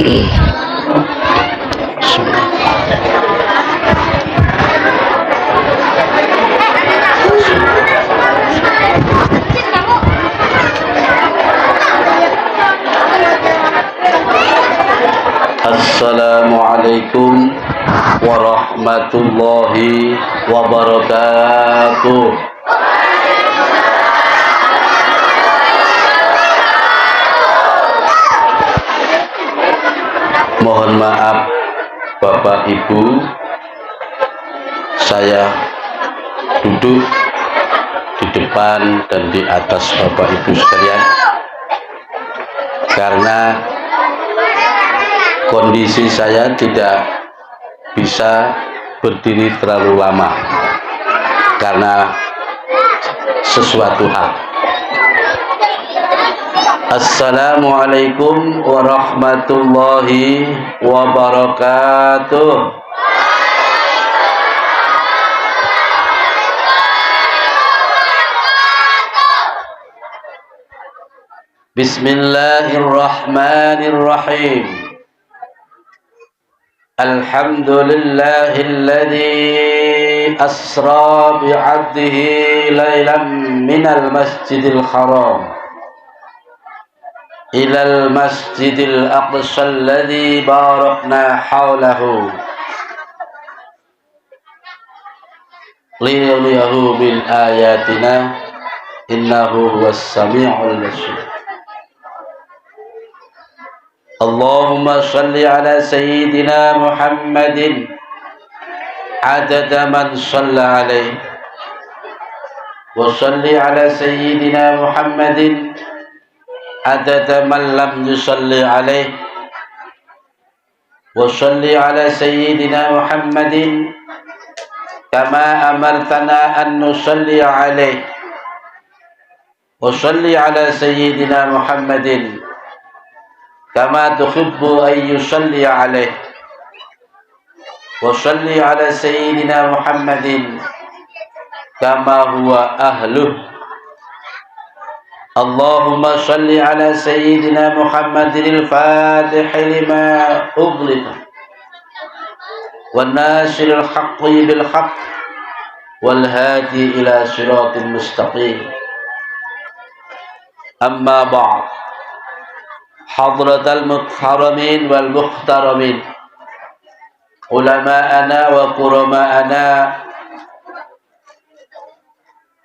Assalamualaikum warahmatullahi wabarakatuh. Mohon maaf Bapak Ibu, saya duduk di depan dan di atas Bapak Ibu sekalian karena kondisi saya tidak bisa berdiri terlalu lama karena sesuatu hal. Assalamualaikum warahmatullahi wabarakatuh. Bismillahirrahmanirrahim. Alhamdulillahilladzi asra bi'abdihi laylan minal masjidil haram ilal masjidil aqsa alladzi barakna hawlahu liyuriyahu bil ayatina innahu huwas sami'ul basir. Allahumma salli ala sayyidina Muhammadin adada man shalla alaihi wa salli ala sayyidina Muhammadin adada man lam yusalli alaihi wa salli ala sayyidina Muhammadin kama amartana an nusalli alaihi wa salli ala sayyidina Muhammadin kama tuhibbu an yusalli alaihi wa salli ala sayyidina Muhammadin kama huwa ahluh. Allahumma salli ala sayyidina Muhammadin al-fatih lima ughliqa wan nasiril haqqi bil haqq wal hadi ila siratil mustaqim. Amma ba'd. Hadratal muharamin wal muhtaramin, ulama'ana wa qurama'ana,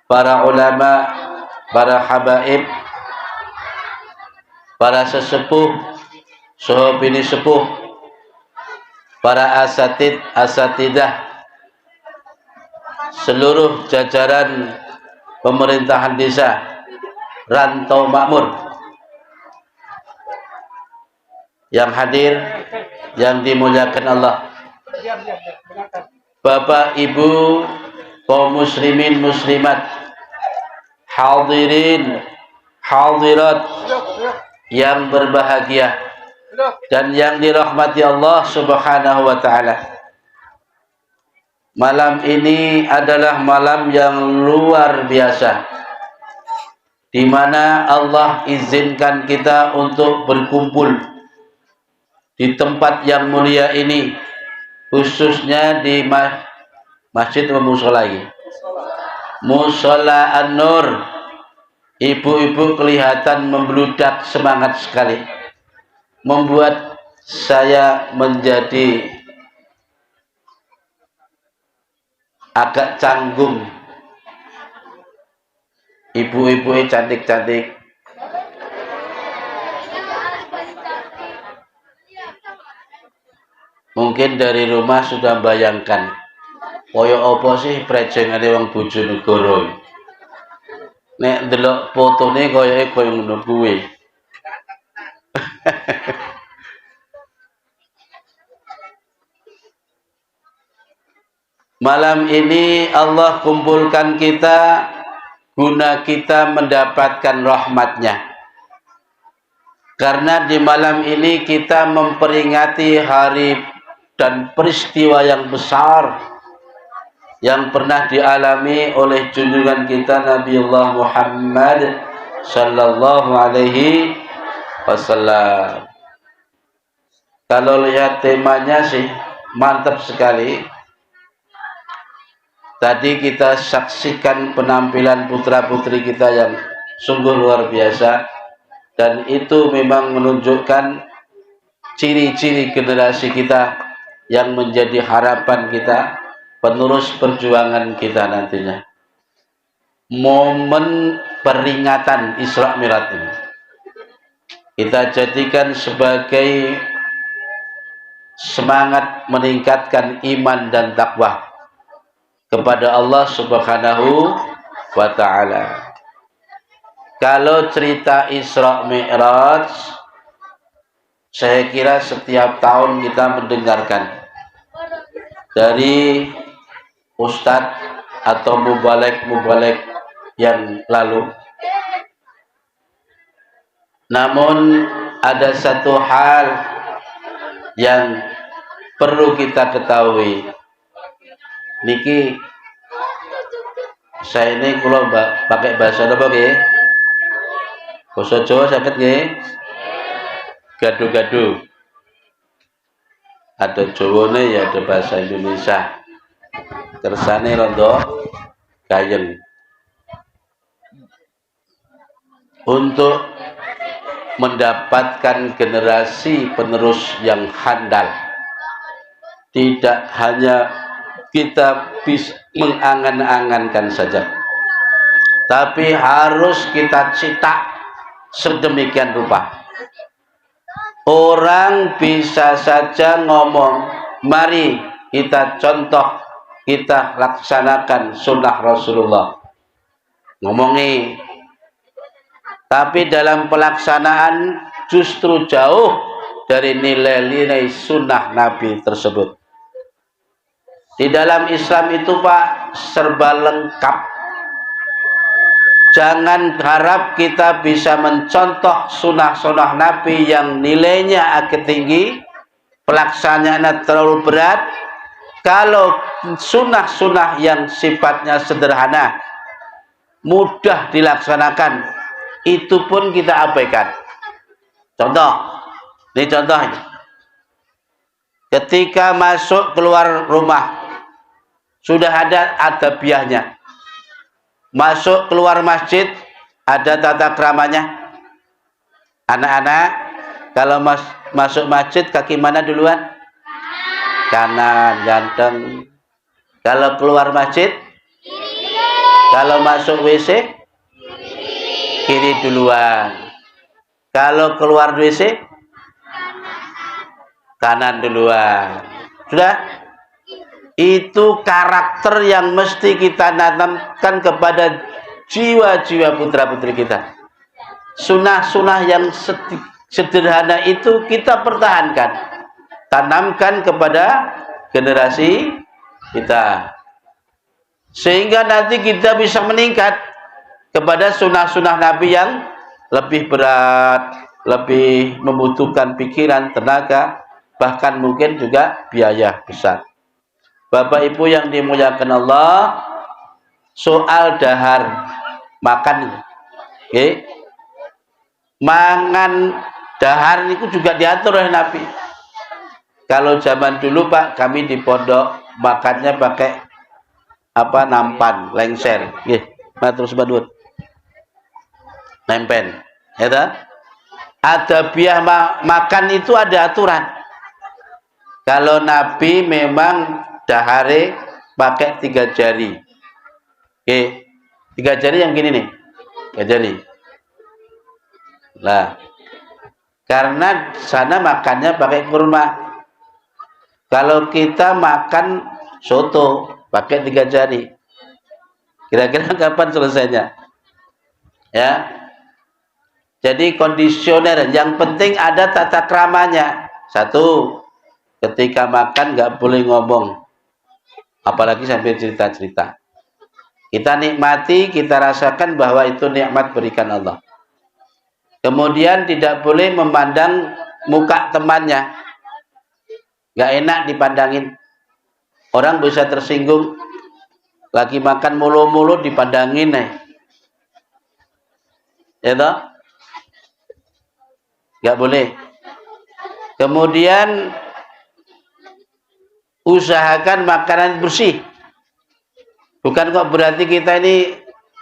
para ulama, para habaib, para sesepuh, sahabini sepuh, para asatidah, seluruh jajaran pemerintahan desa Rantau Makmur yang hadir, yang dimuliakan Allah, Bapak Ibu kaum muslimin muslimat, hadirin hadirat yang berbahagia dan yang dirahmati Allah Subhanahu wa taala. Malam ini adalah malam yang luar biasa, di mana Allah izinkan kita untuk berkumpul di tempat yang mulia ini, khususnya di masjid musola lagi, Musola An-Nur. Ibu-ibu kelihatan membludak semangat sekali, membuat saya menjadi agak canggung. Ibu-ibu cantik-cantik, mungkin dari rumah sudah bayangkan koyo apa sih prejengane wong Bojonegoro. Nek ndelok fotone koyoke koyo ngono kuwi. Malam ini Allah kumpulkan kita guna kita mendapatkan rahmatnya. Karena di malam ini kita memperingati hari dan peristiwa yang besar yang pernah dialami oleh junjungan kita Nabiullah Muhammad sallallahu alaihi wasallam. Kalau lihat temanya sih mantap sekali. Tadi kita saksikan penampilan putra-putri kita yang sungguh luar biasa, dan itu memang menunjukkan ciri-ciri generasi kita yang menjadi harapan kita, penerus perjuangan kita nantinya. Momen peringatan Isra Mi'raj ini kita jadikan sebagai semangat meningkatkan iman dan takwa kepada Allah Subhanahu wa ta'ala. Kalau cerita Isra Mi'raj, saya kira setiap tahun kita mendengarkan dari ustadz atau mubalek yang lalu. Namun ada satu hal yang perlu kita ketahui. Niki saya ini kalau pakai bahasa apa nggih? Basa Jawa saged nggih? Gadu-gadu. Ada Jawane ya ada bahasa Indonesia. Kersane rondo gayeng. Untuk mendapatkan generasi penerus yang handal, tidak hanya kita bisa mengangan-angankan saja, tapi harus kita cetak sedemikian rupa. Orang bisa saja ngomong, mari kita contoh, kita laksanakan sunnah Rasulullah, ngomongi, tapi dalam pelaksanaan justru jauh dari nilai-nilai sunnah Nabi tersebut. Di dalam Islam itu Pak serba lengkap. Jangan harap kita bisa mencontoh sunnah-sunnah Nabi yang nilainya agak tinggi, pelaksanaannya terlalu berat. Kalau sunnah-sunnah yang sifatnya sederhana, mudah dilaksanakan, itu pun kita abaikan. Contoh, ini contohnya. Ketika masuk keluar rumah, sudah ada adabiahnya. Masuk keluar masjid, ada tata keramanya. Anak-anak, kalau masuk masjid, kaki mana duluan? Kanan, ganteng. Kalau keluar masjid, kalau masuk WC, kiri duluan. Kalau keluar WC, kanan duluan. Sudah? Itu karakter yang mesti kita tanamkan kepada jiwa-jiwa putra-putri kita. Sunnah-sunnah yang sederhana itu kita pertahankan, tanamkan kepada generasi kita, sehingga nanti kita bisa meningkat kepada sunnah-sunnah Nabi yang lebih berat, lebih membutuhkan pikiran, tenaga, bahkan mungkin juga biaya besar. Bapak Ibu yang dimuliakan Allah, soal dahar makan, okay? Mangan dahar itu juga diatur oleh Nabi. Kalau zaman dulu Pak, kami di pondok makannya pakai apa, nampan, lengser, okay. Matur sebadut, nempen, ya tak? Ada biah makan itu ada aturan. Kalau Nabi memang dahare pakai 3 jari. Oke, 3 jari yang gini nih. 3 jari. Lah, karena sana makannya pakai kurma. Kalau kita makan soto pakai 3 jari. Kira-kira kapan selesainya? Ya. Jadi kondisioner, yang penting ada tata keramanya. 1, ketika makan nggak boleh ngomong. Apalagi sambil cerita-cerita. Kita nikmati, kita rasakan bahwa itu nikmat berikan Allah. Kemudian tidak boleh memandang muka temannya. Gak enak dipandangin. Orang bisa tersinggung. Lagi makan mulu-mulu dipandangin nih. Ya toh? Gak boleh. Kemudian usahakan makanan bersih. Bukan kok berarti kita ini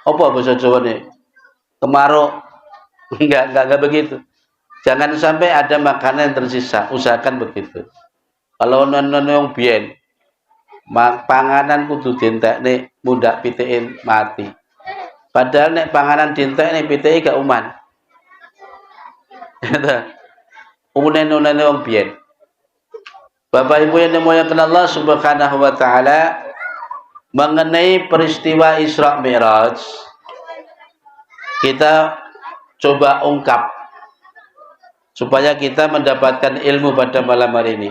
apa bahasa Jawa nih? Kemaruk. Enggak begitu. Jangan sampai ada makanan yang tersisa. Usahakan begitu. Kalau non-non yang biyen panganan kudu dientekne mundak pitekin mati. Padahal nek panganan dientekne piteke gak uman. Unen-unen wong biyen. Bapak Ibu yang dimuliakan Allah Subhanahu wa taala, mengenai peristiwa Isra Mi'raj kita coba ungkap supaya kita mendapatkan ilmu pada malam hari ini.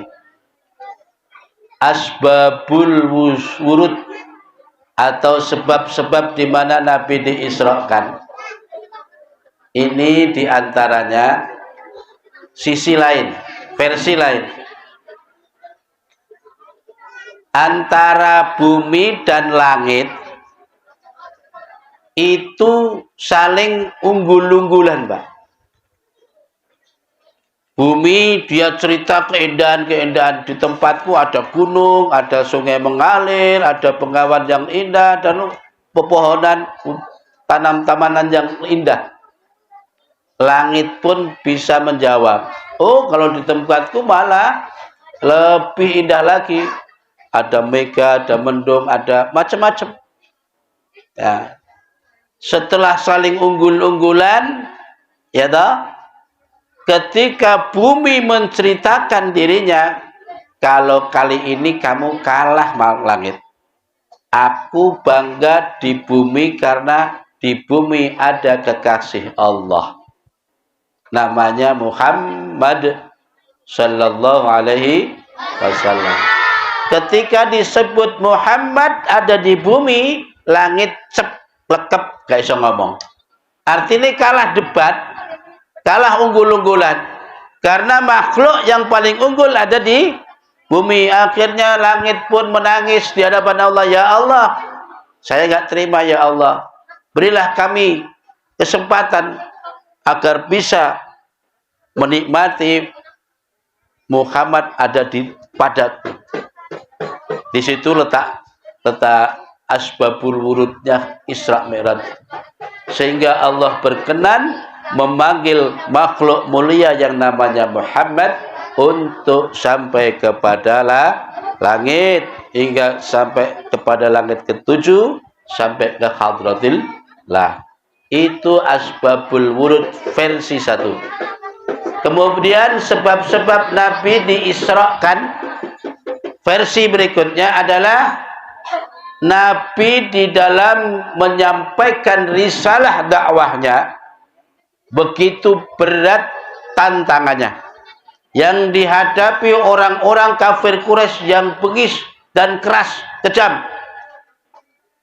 Asbabul wurud atau sebab-sebab di mana Nabi diisrakan. Ini diantaranya sisi lain, versi lain. Antara bumi dan langit itu saling unggul-unggulan, Pak. Bumi dia cerita keindahan-keindahan. Di tempatku ada gunung, ada sungai mengalir, ada bengawan yang indah, dan pepohonan, tanam-tamanan yang indah. Langit pun bisa menjawab, oh kalau di tempatku malah lebih indah lagi. Ada mega, ada mendung, ada macam-macam. Ya. Setelah saling unggul-unggulan, ya toh, ketika bumi menceritakan dirinya, kalau kali ini kamu kalah langit. Aku bangga di bumi karena di bumi ada kekasih Allah. Namanya Muhammad sallallahu alaihi wasallam. Ketika disebut Muhammad ada di bumi, langit lekep gak bisa ngomong. Artinya kalah debat, kalah unggul-unggulan. Karena makhluk yang paling unggul ada di bumi. Akhirnya langit pun menangis di hadapan Allah. Ya Allah, saya gak terima ya Allah. Berilah kami kesempatan agar bisa menikmati Muhammad ada di padaku. Di situ letak asbabul wurudnya Isra Mi'raj. Sehingga Allah berkenan memanggil makhluk mulia yang namanya Muhammad untuk sampai kepada langit, hingga sampai kepada langit ketujuh, sampai ke hadratil lah. Itu asbabul wurud versi 1. Kemudian sebab-sebab Nabi diisrakan, versi berikutnya adalah Nabi di dalam menyampaikan risalah dakwahnya begitu berat tantangannya yang dihadapi orang-orang kafir Quraisy yang bengis dan keras, kejam.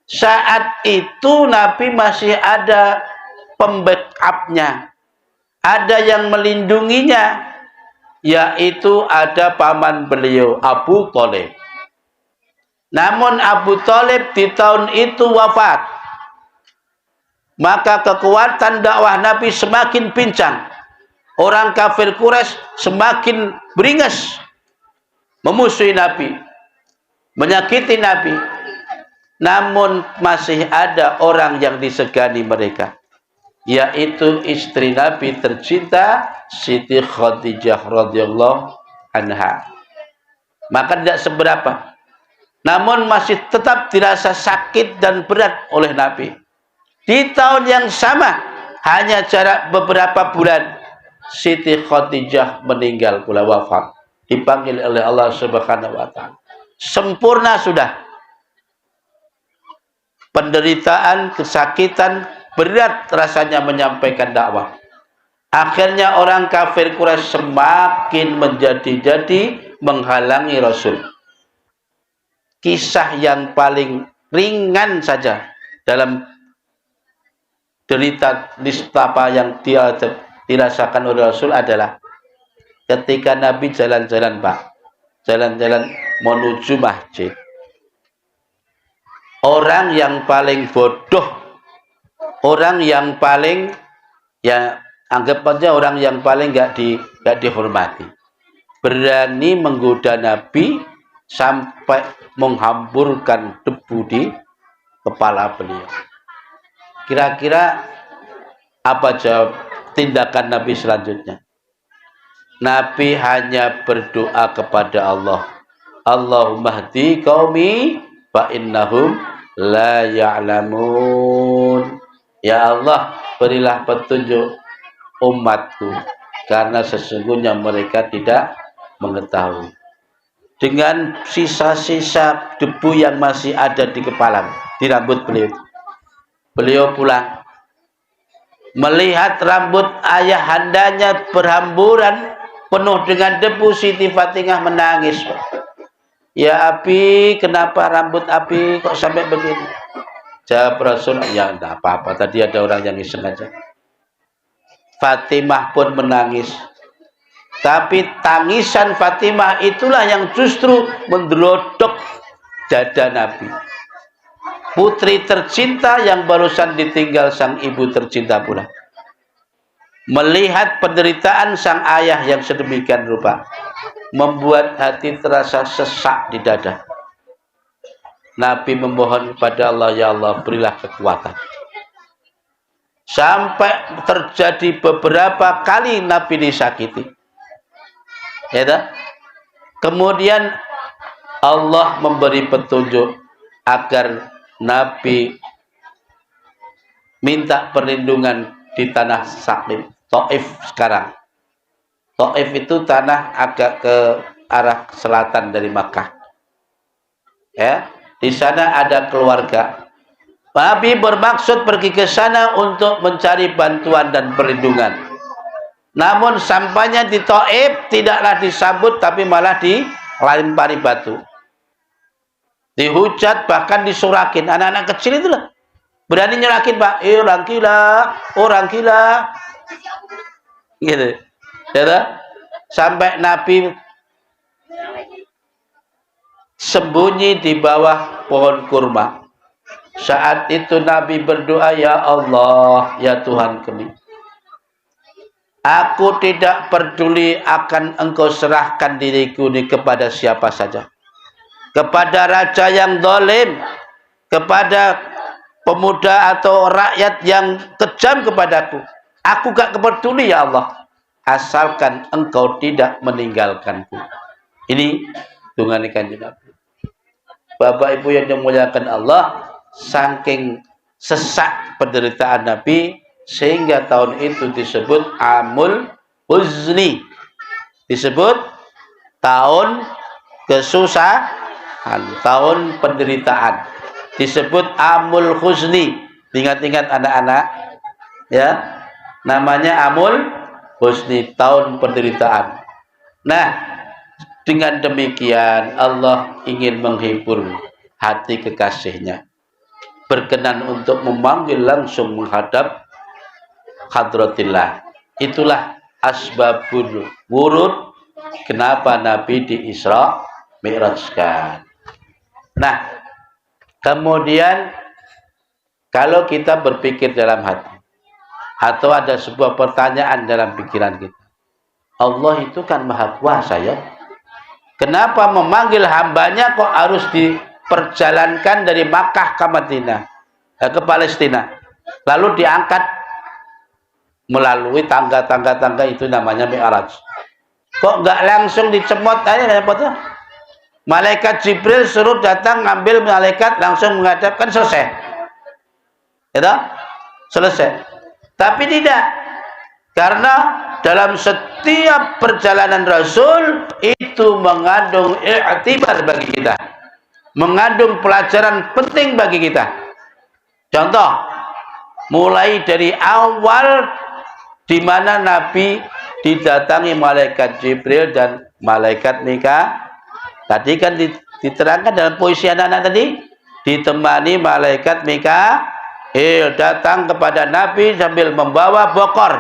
Saat itu Nabi masih ada pembackup-nya, ada yang melindunginya, yaitu ada paman beliau Abu Thalib. Namun Abu Thalib di tahun itu wafat. Maka kekuatan dakwah Nabi semakin pincang. Orang kafir Quraisy semakin beringas memusuhi Nabi, menyakiti Nabi. Namun masih ada orang yang disegani mereka, yaitu istri Nabi tercinta Siti Khadijah radhiyallahu anha. Maka tidak seberapa, namun masih tetap dirasa sakit dan berat oleh Nabi. Di tahun yang sama, hanya jarak beberapa bulan, Siti Khadijah meninggal pula, wafat. Dipanggil oleh Allah Subhanahu wa taala. Sempurna sudah. Penderitaan, kesakitan, berat rasanya menyampaikan dakwah. Akhirnya orang kafir Quraisy semakin menjadi-jadi menghalangi Rasul. Kisah yang paling ringan saja dalam derita nistapa yang dirasakan oleh Rasul adalah ketika Nabi jalan-jalan, Pak, jalan-jalan menuju masjid. Orang yang paling bodoh, orang yang paling, ya anggap aja orang yang paling gak dihormati, berani menggoda Nabi sampai menghamburkan debu di kepala beliau. Kira-kira apa jawab tindakan Nabi selanjutnya? Nabi hanya berdoa kepada Allah, Allahumma hdi qaumi fa innahum la ya'lamun. Ya Allah, berilah petunjuk umatku karena sesungguhnya mereka tidak mengetahui. Dengan sisa-sisa debu yang masih ada di kepala, di rambut beliau, beliau pulang melihat rambut ayahandanya berhamburan penuh dengan debu. Siti Fatimah menangis. Ya Abi, kenapa rambut Abi kok sampai begini? Jawab Rasul, ya enggak apa-apa, tadi ada orang yang iseng aja. Fatimah pun menangis. Tapi tangisan Fatimah itulah yang justru mendrodok dada Nabi. Putri tercinta yang barusan ditinggal sang ibu tercinta pula. Melihat penderitaan sang ayah yang sedemikian rupa, membuat hati terasa sesak di dada. Nabi memohon kepada Allah, ya Allah, berilah kekuatan. Sampai terjadi beberapa kali Nabi disakiti. Ya tak? Kemudian Allah memberi petunjuk agar Nabi minta perlindungan di tanah Sakim, Taif sekarang. Taif itu tanah agak ke arah selatan dari Makkah. Ya, di sana ada keluarga. Nabi bermaksud pergi ke sana untuk mencari bantuan dan perlindungan. Namun sampainya di Taif tidaklah disambut, tapi malah dilempari batu. Dihujat, bahkan disurakin. Anak-anak kecil itulah berani nyerakin, Pak. Orang gila, orang gila. Gitu. Ya, sampai Nabi sembunyi di bawah pohon kurma. Saat itu Nabi berdoa, ya Allah, ya Tuhan kami, aku tidak peduli akan Engkau serahkan diriku ini kepada siapa saja. Kepada raja yang zalim, kepada pemuda atau rakyat yang kejam kepadaku, aku gak peduli ya Allah, asalkan Engkau tidak meninggalkanku. Ini dengan Kanjeng Nabi. Bapak Ibu yang dimuliakan Allah, saking sesak penderitaan Nabi sehingga tahun itu disebut Amul Huzni, disebut tahun kesusahan, tahun penderitaan, disebut Amul Huzni. Ingat-ingat anak-anak, ya, namanya Amul Huzni, tahun penderitaan. Nah, dengan demikian Allah ingin menghibur hati kekasihnya, berkenan untuk memanggil langsung menghadap hadratillah. Itulah asbabul wurud, kenapa Nabi di Isra Mi'rajkan. Nah, kemudian kalau kita berpikir dalam hati, atau ada sebuah pertanyaan dalam pikiran kita, Allah itu kan maha kuasa ya, kenapa memanggil hambanya kok harus diperjalankan dari Makkah ke Madinah, ke Palestina, lalu diangkat melalui tangga-tangga itu namanya Mi'raj. Kok nggak langsung dicemot aja dapatnya? Malaikat Jibril suruh datang ngambil malaikat, langsung menghadapkan, selesai. Itu selesai. Tapi tidak. Karena dalam setiap perjalanan Rasul itu mengandung i'tibar bagi kita, mengandung pelajaran penting bagi kita. Contoh, mulai dari awal di mana Nabi didatangi malaikat Jibril dan malaikat Mika. Tadi kan diterangkan dalam puisi anak-anak tadi, ditemani malaikat Mikail datang kepada Nabi sambil membawa bokor,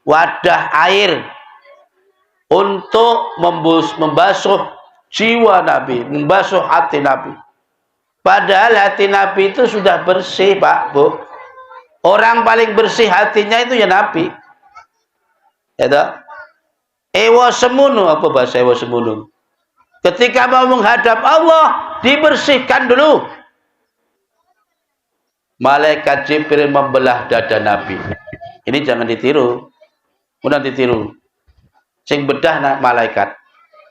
wadah air untuk membasuh jiwa Nabi, membasuh hati Nabi. Padahal hati Nabi itu sudah bersih, Pak, Bu. Orang paling bersih hatinya itu ya Nabi. Ya toh? Ewa semono, apa bahasa ewa semono? Ketika mau menghadap Allah, dibersihkan dulu. Malaikat Jibril membelah dada Nabi. Ini jangan ditiru. Mudah ditiru. Sing bedah malaikat.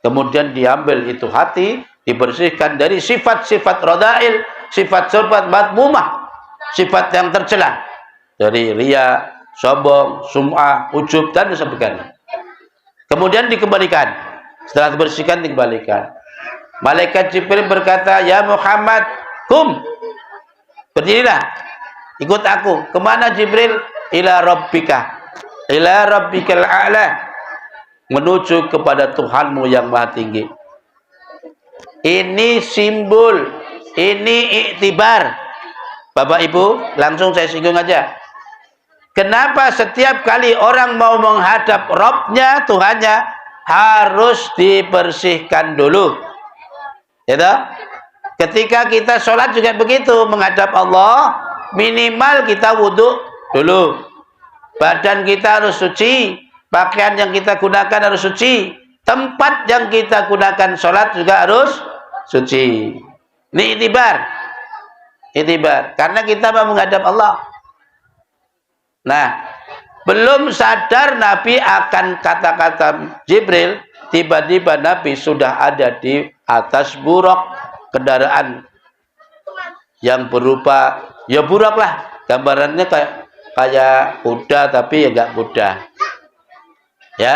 Kemudian diambil itu hati, dibersihkan dari sifat-sifat radail, sifat-sifat madmumah, sifat yang tercela. Dari riya, sombong, sum'ah, ujub, dan sebagainya. Kemudian dikembalikan. Setelah dibersihkan, dikembalikan. Malaikat Jibril berkata, "Ya Muhammad, kum. Berdirilah. Ikut aku." Kemana Jibril? Ila rabbika. Ila rabbikal a'la. Menuju kepada Tuhanmu yang maha tinggi. Ini simbol. Ini iktibar. Bapak Ibu, langsung saya singgung aja. Kenapa setiap kali orang mau menghadap Rabbnya, Tuhannya, harus dibersihkan dulu? Ya, ketika kita sholat juga begitu, menghadap Allah, minimal kita wudhu dulu. Badan kita harus suci, pakaian yang kita gunakan harus suci, tempat yang kita gunakan sholat juga harus suci. Ini itibar. Itibar. Karena kita mau menghadap Allah. Nah, belum sadar Nabi akan kata-kata Jibril, tiba-tiba Nabi sudah ada di atas buraq, kendaraan yang berupa, ya buraq lah, gambarannya kayak kuda tapi ya enggak kuda. Ya,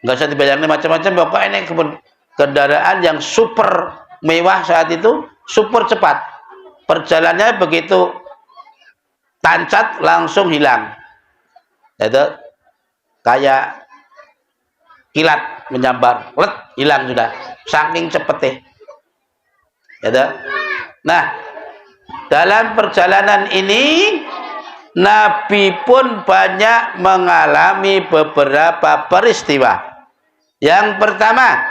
nggak usah dibayangin macam-macam, pokoknya ini kendaraan yang super mewah saat itu, super cepat. Perjalanannya begitu tancap langsung hilang. Itu kayak kilat menyambar, hilang sudah. Saking cepetnya. Itu. Nah, dalam perjalanan ini Nabi pun banyak mengalami beberapa peristiwa. Yang pertama,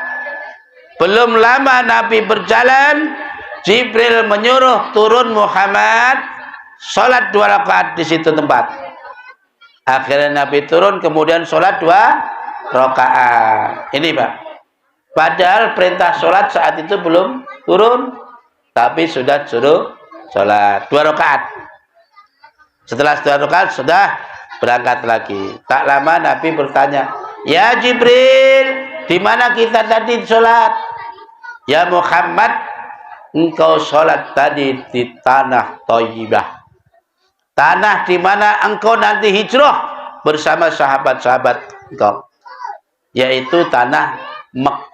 belum lama Nabi berjalan, Jibril menyuruh turun Muhammad sholat 2 rakaat di situ tempat. Akhirnya Nabi turun, kemudian sholat 2 rakaat. Ini Pak. Padahal perintah sholat saat itu belum turun, tapi sudah suruh sholat 2 rakaat. Setelah 2 rakaat sudah berangkat lagi. Tak lama Nabi bertanya, "Ya Jibril, di mana kita tadi sholat?" "Ya Muhammad, engkau sholat tadi di tanah Thayyibah. Tanah di mana engkau nanti hijrah bersama sahabat-sahabat engkau. Yaitu tanah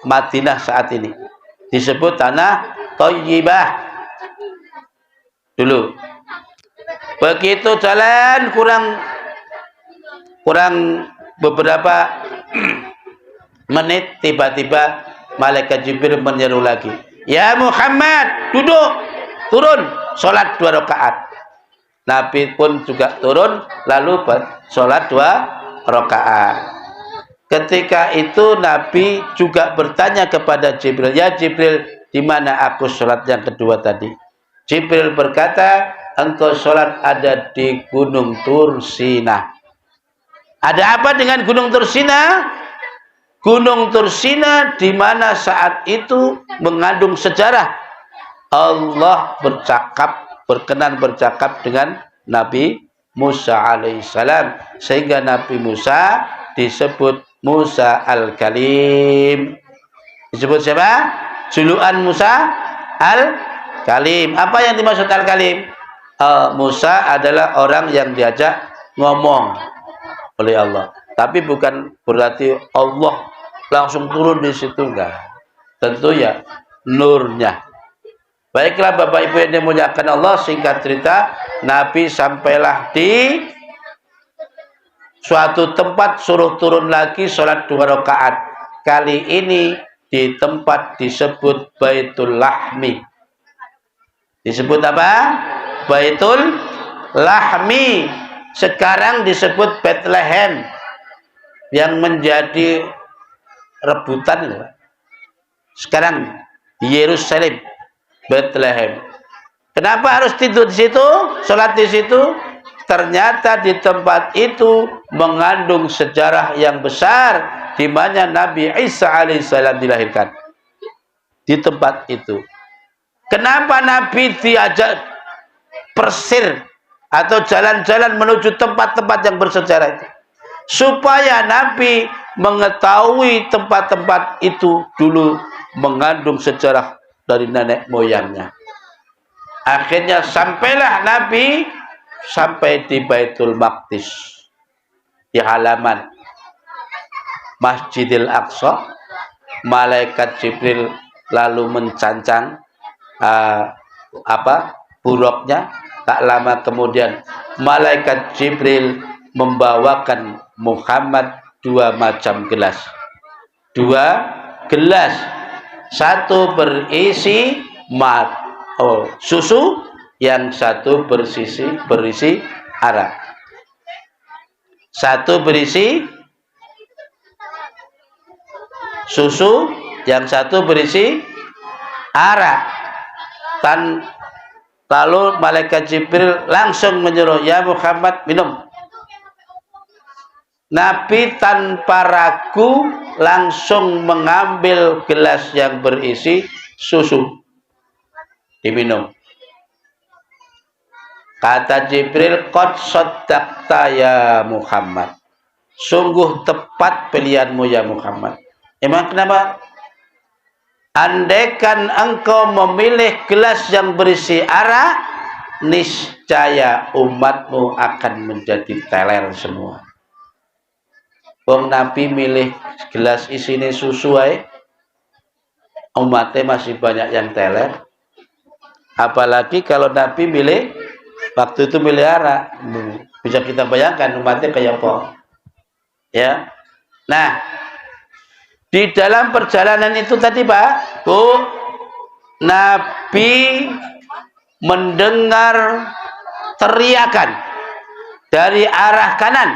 Madinah saat ini. Disebut tanah Thayyibah. Dulu. Begitu jalan kurang beberapa menit, tiba-tiba malaikat Jibril menyeru lagi, "Ya Muhammad, duduk, turun, sholat 2 rakaat." Nabi pun juga turun, lalu sholat 2 rakaat. Ketika itu Nabi juga bertanya kepada Jibril, "Ya Jibril, di mana aku sholat yang kedua tadi?" Jibril berkata, "Engkau sholat ada di Gunung Tursina." Ada apa dengan Gunung Tursina? Gunung Tursina di mana saat itu mengandung sejarah. Allah berkenan bercakap dengan Nabi Musa alaihissalam, sehingga Nabi Musa disebut Musa Al-Kalim. Disebut siapa? Julukan Musa Al-Kalim. Apa yang dimaksud Al-Kalim? Musa adalah orang yang diajak ngomong oleh Allah. Tapi bukan berarti Allah langsung turun di situ, enggak. Tentu ya nurnya. Baiklah Bapak Ibu yang dimuliakan Allah, singkat cerita, Nabi sampailah di suatu tempat, suruh turun lagi sholat 2 rakaat. Kali ini di tempat disebut Baitul Lahmi. Disebut apa? Baitul Lahmi. Sekarang disebut Bethlehem, yang menjadi rebutan sekarang di Yerusalem, Bethlehem. Kenapa harus tidur di situ, sholat di situ? Ternyata di tempat itu mengandung sejarah yang besar, di mana Nabi Isa alaihissalam dilahirkan. Di tempat itu. Kenapa Nabi diajak persir atau jalan-jalan menuju tempat-tempat yang bersejarah itu? Supaya Nabi mengetahui tempat-tempat itu dulu mengandung sejarah dari nenek moyangnya. Akhirnya sampailah Nabi sampai di Baitul Maqdis, di halaman Masjidil Aqsa. Malaikat Jibril lalu mencancang buruknya. Tak lama kemudian malaikat Jibril membawakan Muhammad 2 macam gelas. 2 gelas. Satu berisi susu, yang satu berisi arak. Satu berisi susu, yang satu berisi arak. Lalu malaikat Jibril langsung menyuruh, ya Muhammad, minum. Nabi tanpa ragu langsung mengambil gelas yang berisi susu, diminum. Kata Jibril, qad shaddaqta ya Muhammad. Sungguh tepat pilihanmu ya Muhammad. Emang kenapa? Andaikan engkau memilih gelas yang berisi arak, niscaya umatmu akan menjadi teler semua. Wong Nabi milih gelas isine susu ae, umatnya masih banyak yang teler. Apalagi kalau Nabi milih waktu itu milih arak, bisa kita bayangkan umatnya kayak apa. Ya. Nah, di dalam perjalanan itu tadi Pak, Bu, Nabi mendengar teriakan dari arah kanan.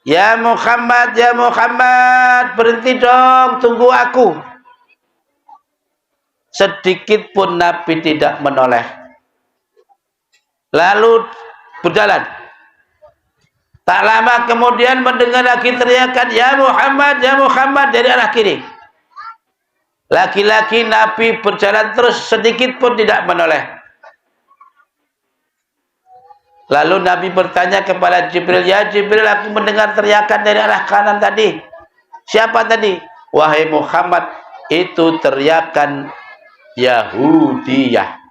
Ya Muhammad, ya Muhammad, berhenti dong, tunggu aku. Sedikit pun Nabi tidak menoleh. Lalu berjalan. Tak lama kemudian mendengar lagi teriakan, ya Muhammad dari arah kiri. Laki-laki Nabi berjalan terus, sedikit pun tidak menoleh. Lalu Nabi bertanya kepada Jibril, ya Jibril, aku mendengar teriakan dari arah kanan tadi. Siapa tadi? Wahai Muhammad, itu teriakan Yahudiyah.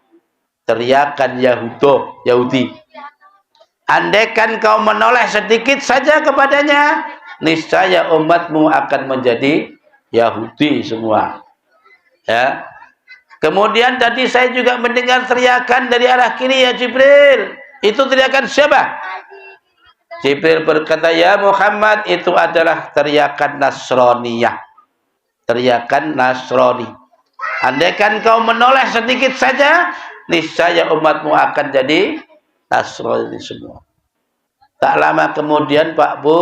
Teriakan Yahudi. Andaikan kau menoleh sedikit saja kepadanya, niscaya umatmu akan menjadi Yahudi semua. Ya. Kemudian tadi saya juga mendengar teriakan dari arah kiri, ya Jibril. Itu teriakan siapa? Jibril berkata, ya Muhammad, itu adalah teriakan Nasraniyah. Teriakan Nasrani. Andaikan kau menoleh sedikit saja, niscaya umatmu akan jadi Nasrani semua. Tak lama kemudian Pak Bu,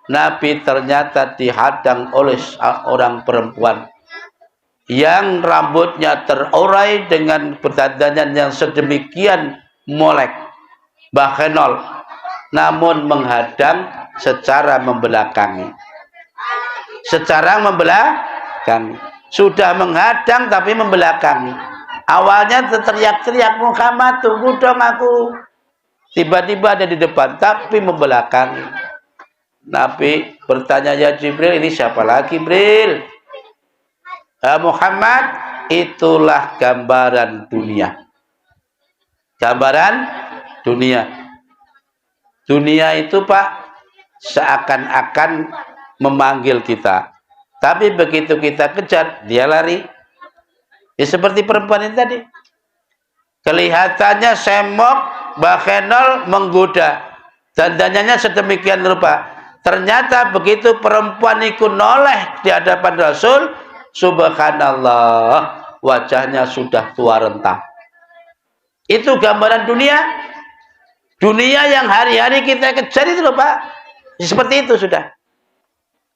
Nabi ternyata dihadang oleh orang perempuan yang rambutnya terurai dengan berdandanan yang sedemikian molek, bakhenol, namun menghadang secara membelakangi. Secara membelakangi. Sudah menghadang tapi membelakangi. Awalnya teriak-teriak, Muhammad, tunggu dong aku. Tiba-tiba ada di depan, tapi membelakangi. Nabi bertanya, ya Jibril, ini siapa lagi, Jibril? Muhammad, itulah gambaran dunia. Gambaran dunia. Dunia itu Pak, seakan-akan memanggil kita. Tapi begitu kita kejar, dia lari. Ya seperti perempuan ini tadi. Kelihatannya semok, bakhenol, menggoda. Dandanannya sedemikian rupa. Ternyata begitu perempuan itu noleh di hadapan Rasul, subhanallah, wajahnya sudah tua renta. Itu gambaran dunia. Dunia yang hari-hari kita kejar itu loh Pak. Seperti itu sudah.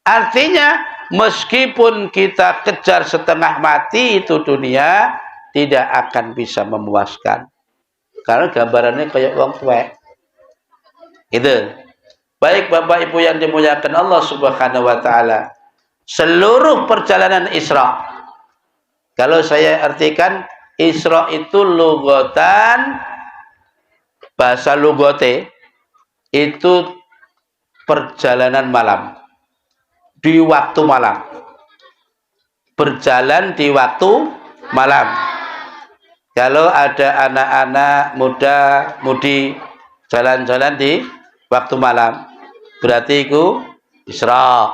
Artinya, meskipun kita kejar setengah mati itu dunia, tidak akan bisa memuaskan. Karena gambarannya kayak uang tuwek. Itu. Baik Bapak Ibu yang dimuliakan Allah Subhanahu wa taala, seluruh perjalanan Isra, kalau saya artikan Isra itu lugatan, bahasa lugote itu perjalanan malam, di waktu malam, berjalan di waktu malam. Kalau ada anak-anak muda mudi jalan-jalan di waktu malam, berarti itu Isra.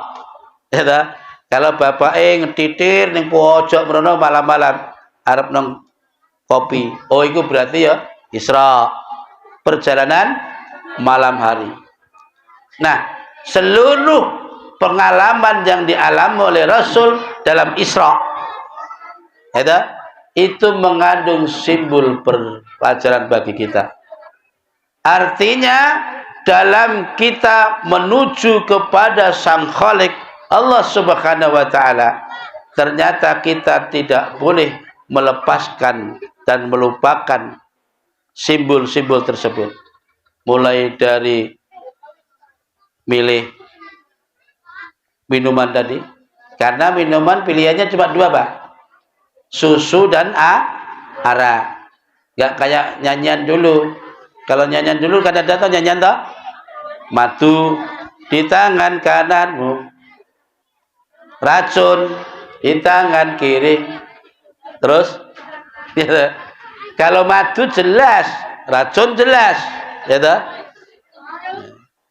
Ya, kalau bapak ngetitir ning pojok mrono malam-malam arep nang kopi, oh itu berarti ya Isra, perjalanan malam hari. Nah, seluruh pengalaman yang dialami oleh Rasul dalam Isra itu mengandung simbol pelajaran bagi kita. Artinya dalam kita menuju kepada Sang Khalik Allah Subhanahu wa taala, ternyata kita tidak boleh melepaskan dan melupakan simbol-simbol tersebut. Mulai dari milih minuman tadi, karena minuman pilihannya cuma dua, Pak. Susu dan arak. Gak kayak nyanyian dulu. Kalau nyanyian dulu kan ada tuh nyanyian toh, madu di tangan kananmu, racun di tangan kiri. Terus ya, kalau madu jelas, racun jelas, ya toh.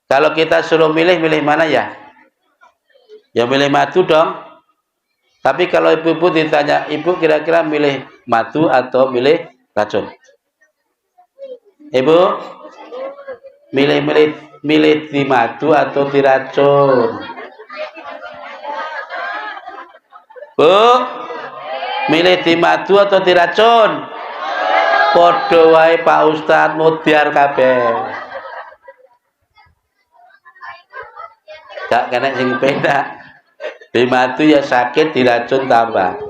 Kalau kita suruh milih mana ya? Ya milih madu dong. Tapi kalau ibu-ibu ditanya, ibu kira-kira milih madu atau milih racun? Ibu milih di madu atau di racun? Bu, milih di madu atau di racun? Padha wae Pak Ustadz, mutiar kabeh. Gak kena sing beda. Di madu ya sakit, diracun tambah.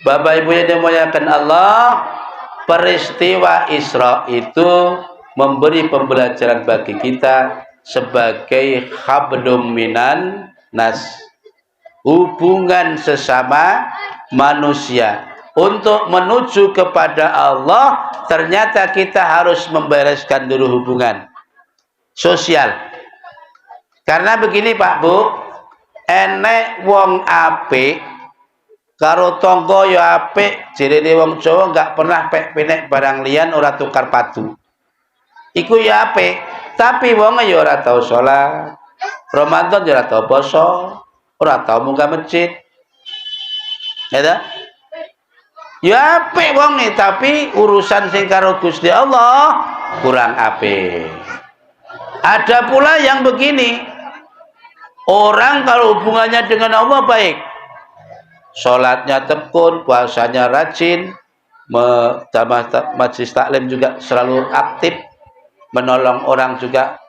Bapak Ibu yang dimuliakan Allah, peristiwa Isra itu memberi pembelajaran bagi kita sebagai hablum minan nas, hubungan sesama manusia. Untuk menuju kepada Allah, ternyata kita harus membereskan dulu hubungan sosial. Karena begini Pak Bu, enek wong apik karo tangga ya apik, jirene wong Jawa enggak pernah pek pinek barang liyan ora tukar padu. Iku ya apik, tapi wong ya ora tau salat. Ramadan ya ora tau poso, ora tau munggah masjid. Ya ta? Ya apik wong nih, tapi urusan sing karo Gusti Allah kurang apik. Ada pula yang begini, orang kalau hubungannya dengan Allah baik, sholatnya tekun, puasanya rajin, majelis taklim juga selalu aktif, menolong orang juga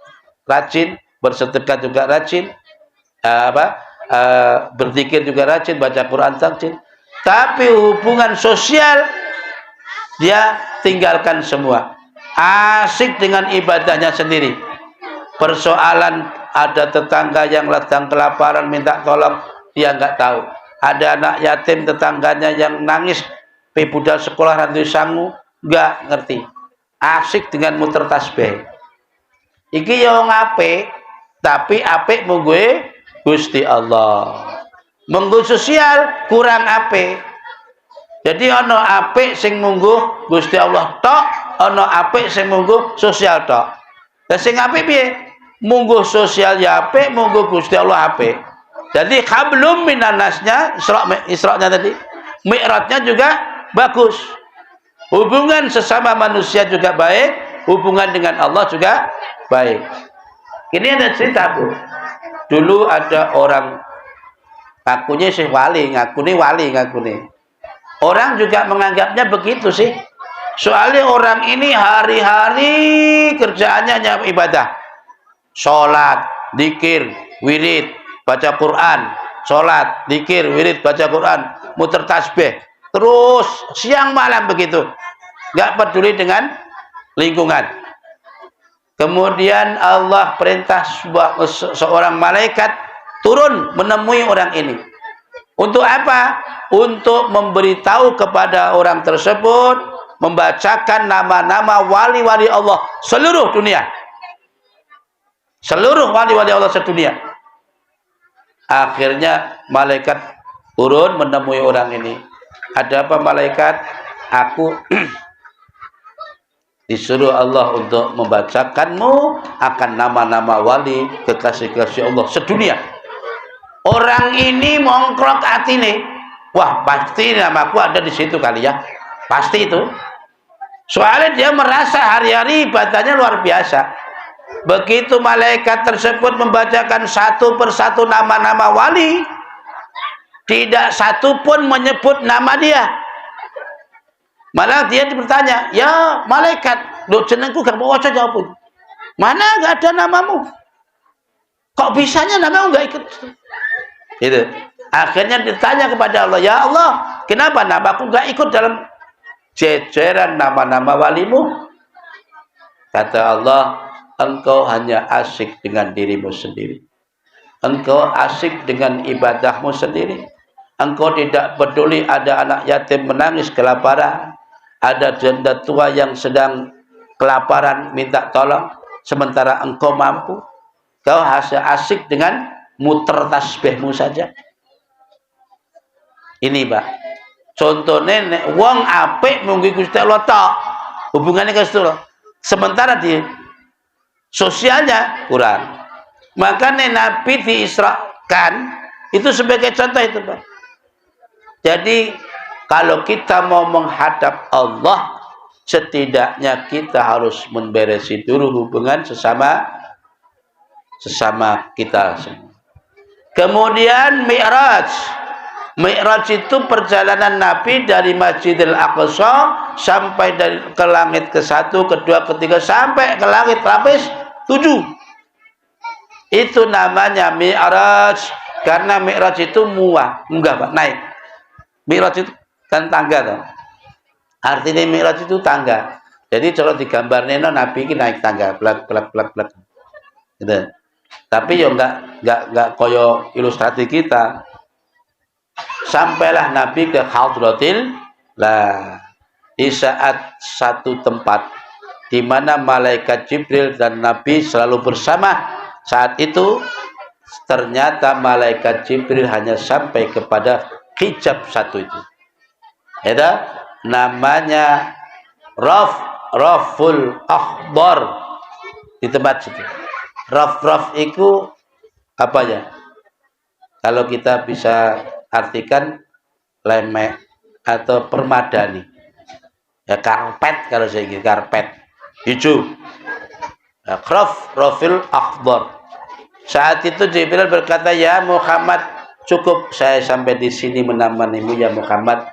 rajin, bersedekah juga rajin, berzikir juga rajin, baca Quran rajin. Tapi hubungan sosial dia tinggalkan semua, asik dengan ibadahnya sendiri. Persoalan ada tetangga yang sedang kelaparan minta tolong, dia nggak tahu. Ada anak yatim tetangganya yang nangis, budal sekolah randu sangu, nggak ngerti. Asik dengan muter tasbih. Iki yo ngape, tapi apik munggu Gusti Allah. Munggu sosial kurang apik. Jadi ono apik sing munggu Gusti Allah tok, ono apik sing munggu sosial tok. Lah sing apik piye? Munggu sosial ya apik, munggu Gusti Allah apik. Jadi hablum minannasnya, Isra-nya tadi, Mi'rajnya juga bagus. Hubungan sesama manusia juga baik, hubungan dengan Allah juga baik. Ini ada cerita Bu. Dulu ada orang ngakunya Syekh Wali, ngakuni. Orang juga menganggapnya begitu sih. Soalnya orang ini hari-hari kerjaannya hanya ibadah. Sholat, zikir, wirid, baca Quran, sholat, zikir, wirid, baca Quran, muter tasbih, terus siang malam begitu, nggak peduli dengan lingkungan. Kemudian Allah perintah seorang malaikat turun menemui orang ini. Untuk apa? Untuk memberitahu kepada orang tersebut, membacakan nama-nama wali-wali Allah seluruh dunia. Seluruh wali-wali Allah sedunia. Akhirnya malaikat turun menemui orang ini. Ada apa malaikat? Aku disuruh Allah untuk membacakanmu akan nama-nama wali kekasih-kekasih Allah sedunia. Orang ini mongkrok hati nih. Wah, pasti namaku ada di situ kali ya. Pasti itu. Soalnya dia merasa hari-hari ibadahnya luar biasa. Begitu malaikat tersebut membacakan satu persatu nama-nama wali, tidak satu pun menyebut nama dia. Malah dia bertanya, ya malaikat, lo jenengku gak mau aja jawab. Mana gak ada namamu? Kok bisanya namamu gak ikut? Itu. Akhirnya ditanya kepada Allah, ya Allah, kenapa namaku gak ikut dalam jajaran nama-nama walimu? Kata Allah, engkau hanya asyik dengan dirimu sendiri. Engkau asyik dengan ibadahmu sendiri. Engkau tidak peduli ada anak yatim menangis kelaparan, ada janda tua yang sedang kelaparan minta tolong, sementara engkau mampu. Kau hanya asyik dengan muter tasbihmu saja. Ini Pak, contohnya wong apik mungkin Gusti Allah tok hubungannya ke Gusti Allah, sementara di sosialnya kurang. Makanya Nabi diisrakan itu sebagai contoh itu Pak. Jadi kalau kita mau menghadap Allah, setidaknya kita harus memberesi dulu hubungan sesama kita semua. Kemudian Mi'raj. Mi'raj itu perjalanan Nabi dari Masjidil Aqsa sampai ke langit ke-1, ke-2, ke-3 sampai ke langit lapis 7. Itu namanya Mi'raj. Karena Mi'raj itu munggah Pak, naik. Mi'raj itu kan tangga toh. Artinya Mi'raj itu tangga. Jadi kalau digambarnya Nabi ini naik tangga, blak. Gitu. Tapi ya enggak koyo ilustrasi kita. Sampailah Nabi ke Hadratil lah, di saat satu tempat di mana malaikat Jibril dan Nabi selalu bersama. Saat itu ternyata malaikat Jibril hanya sampai kepada hijab satu itu. Itu namanya Raful Akhbar di tempat situ. Raf itu apa ya? Kalau kita bisa artikan lemek atau permadani. Ya karpet kalau saya ingin karpet hijau. Ya, Rafil Akhbar. Saat itu Jibril berkata, ya Muhammad, cukup saya sampai di sini menemanimu ya Muhammad.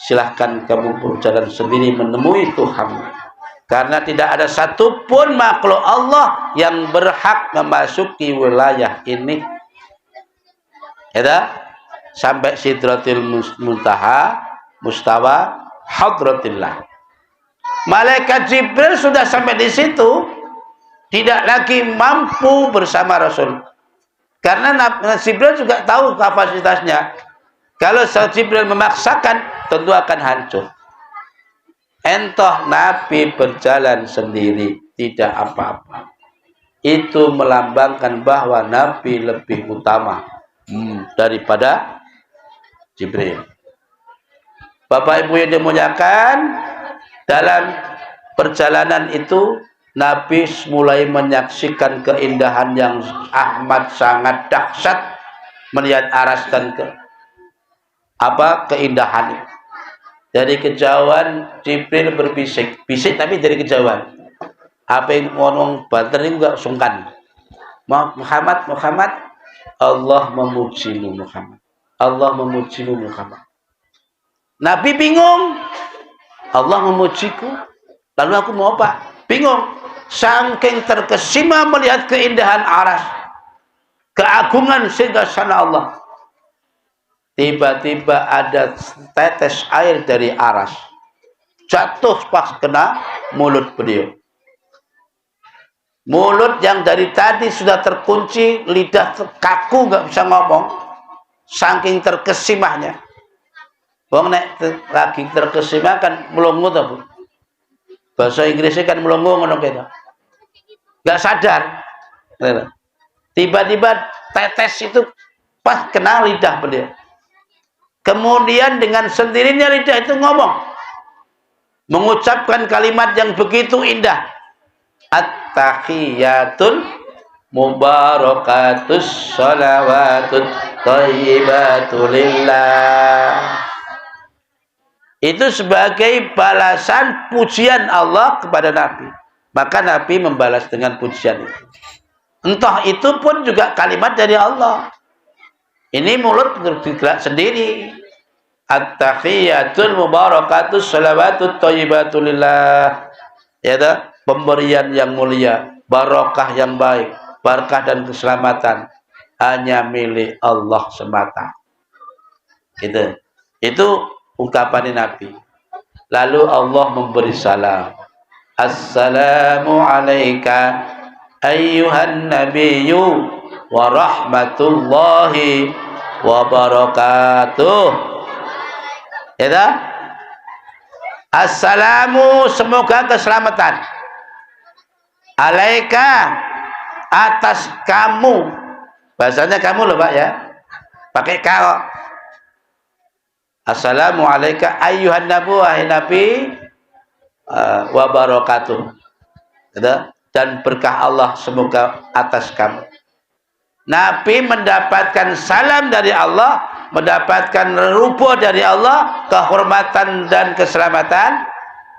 Silahkan kamu berjalan sendiri menemui Tuhan. Karena tidak ada satupun makhluk Allah yang berhak memasuki wilayah ini. Ya, sampai Sidratil Muntaha, Mustawa, Hadratillah. Malaikat Jibril sudah sampai di situ, tidak lagi mampu bersama Rasul. Karena Jibril juga tahu kapasitasnya. Kalau Jibril memaksakan, tentu akan hancur. Entah Nabi berjalan sendiri, tidak apa-apa. Itu melambangkan bahwa Nabi lebih utama daripada Jibril. Bapak Ibu yang dimuliakan, dalam perjalanan itu Nabi mulai menyaksikan keindahan yang amat sangat dahsyat, melihat aras dan keindahan. Dari kejauhan Jibril berbisik, tapi dari kejauhan. Apa yang ngomong banter ini enggak sungkan. Muhammad, Allah memujimu Muhammad. Allah memujimu Muhammad. Nabi bingung. Allah memujiku. Lalu aku mau apa? Bingung. Saking terkesima melihat keindahan aras, keagungan singgasana Allah. Tiba-tiba ada tetes air dari aras jatuh pas kena mulut beliau. Mulut yang dari tadi sudah terkunci, lidah kaku, nggak bisa ngomong, saking terkesimahnya. Wong nek lagi terkesimah kan melongo ta, Bu. Bahasa Inggrisnya kan melongo ngono kene. Nggak sadar. Tiba-tiba tetes itu pas kena lidah beliau. Kemudian dengan sendirinya lidah itu ngomong, mengucapkan kalimat yang begitu indah. At-tahiyatul mubarakatus shalawatut thayyibatulillah. Itu sebagai balasan pujian Allah kepada Nabi. Maka Nabi membalas dengan pujian itu. Entah itu pun juga kalimat dari Allah. Ini mulut bergerak sendiri. At-tahiyatul mubarakatus shalawatut thayyibatulillah. Ya dah, pemberian yang mulia, barokah yang baik, barakah dan keselamatan hanya milik Allah semata. Itu ungkapan Nabi. Lalu Allah memberi salam. Assalamu alayka ayyuhan nabiyyu wa rahmatullahi wa barakatuh. Ya dah? Assalamu, semoga keselamatan. Alaika, atas kamu. Bahasanya kamu loh Pak ya. Pakai kau. Assalamu alaika ayyuhan nabi, wahai nabi, wa barakatuh. Dan berkah Allah semoga atas kamu. Nabi mendapatkan salam dari Allah, mendapatkan rupa dari Allah, kehormatan dan keselamatan,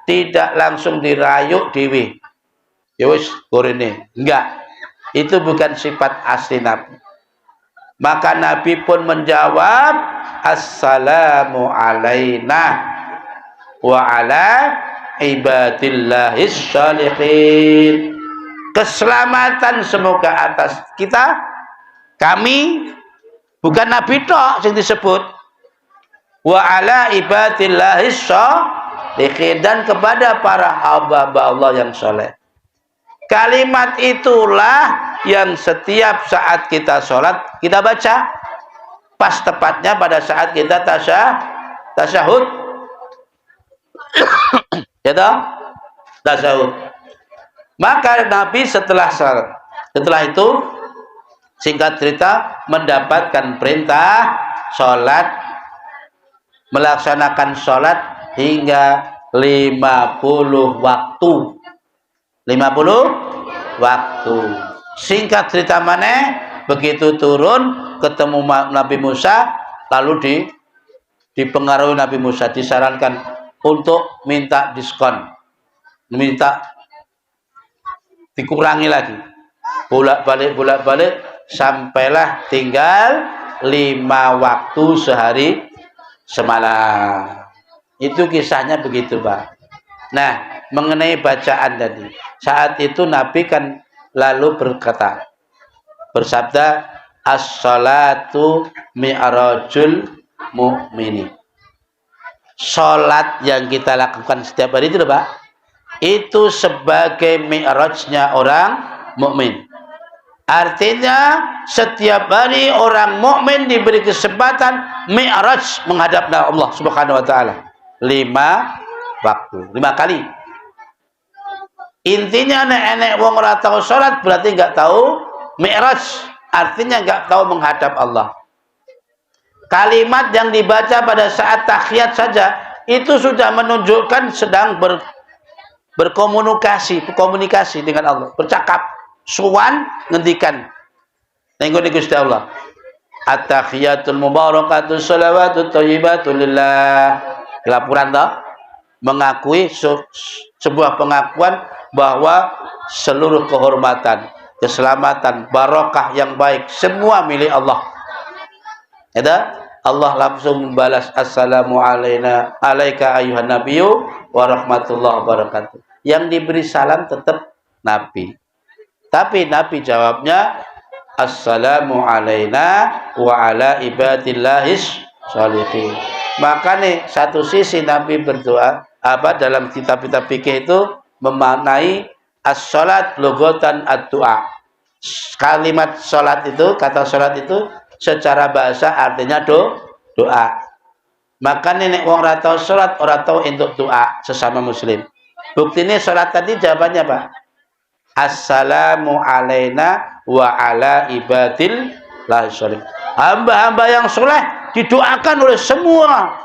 tidak langsung dirayuk dewi. Ya wis gorene. Enggak. Itu bukan sifat asli Nabi. Maka Nabi pun menjawab, assalamu alaina wa ala ibadillahis shalihin. Keselamatan semoga atas kita, kami, bukan Nabi tok yang disebut, wa ala ibadillahis shalihin, dan kepada para hamba Allah yang soleh. Kalimat itulah yang setiap saat kita sholat kita baca, pas tepatnya pada saat kita tasyahud. Ya toh? Tasyahud. Maka Nabi setelah itu, singkat cerita, mendapatkan perintah sholat, melaksanakan sholat hingga 50 waktu. 50 waktu. Singkat cerita mana, begitu turun ketemu Nabi Musa, lalu dipengaruhi Nabi Musa, disarankan untuk minta diskon, minta dikurangi lagi, bolak-balik sampailah tinggal 5 waktu sehari semalam. Itu kisahnya begitu Pak. Nah, mengenai bacaan tadi, saat itu Nabi kan lalu bersabda, as-salatu mi'rajul mu'mini. Salat yang kita lakukan setiap hari itu Pak, itu sebagai mi'rajnya orang mukmin. Artinya setiap hari orang mukmin diberi kesempatan mi'raj menghadap Allah Subhanahu wa taala. 5 waktu, 5 kali. Intinya nek wong ora tahu salat berarti enggak tahu mi'raj, artinya enggak tahu menghadap Allah. Kalimat yang dibaca pada saat tahiyat saja itu sudah menunjukkan sedang berkomunikasi dengan Allah, bercakap, suwan ngendikan. Nenggo Gusti Allah. At-tahiyatul mubarakatus shalawatut thayyibatulillah. Laporan toh, mengakui sebuah pengakuan bahwa seluruh kehormatan, keselamatan, barokah yang baik semua milik Allah. Ada Allah langsung membalas assalamu alaika ayyuhan nabiyyu wa rahmatullahi wa barakatuh. Yang diberi salam tetap Nabi. Tapi Nabi jawabnya assalamu alaina wa ala ibadillahis shalihin. Maka nih satu sisi Nabi berdoa dalam kitab-kitab fikih itu memaknai As-salat lugatan ad-du'a. Kalimat salat itu, kata salat itu secara bahasa artinya doa. Maka nek wong ora tau salat, ora tau entuk doa sesama muslim. Buktine salat tadi jawabannya apa? Assalamu alaina wa ala ibadil lahi. Hamba-hamba yang soleh didoakan oleh semua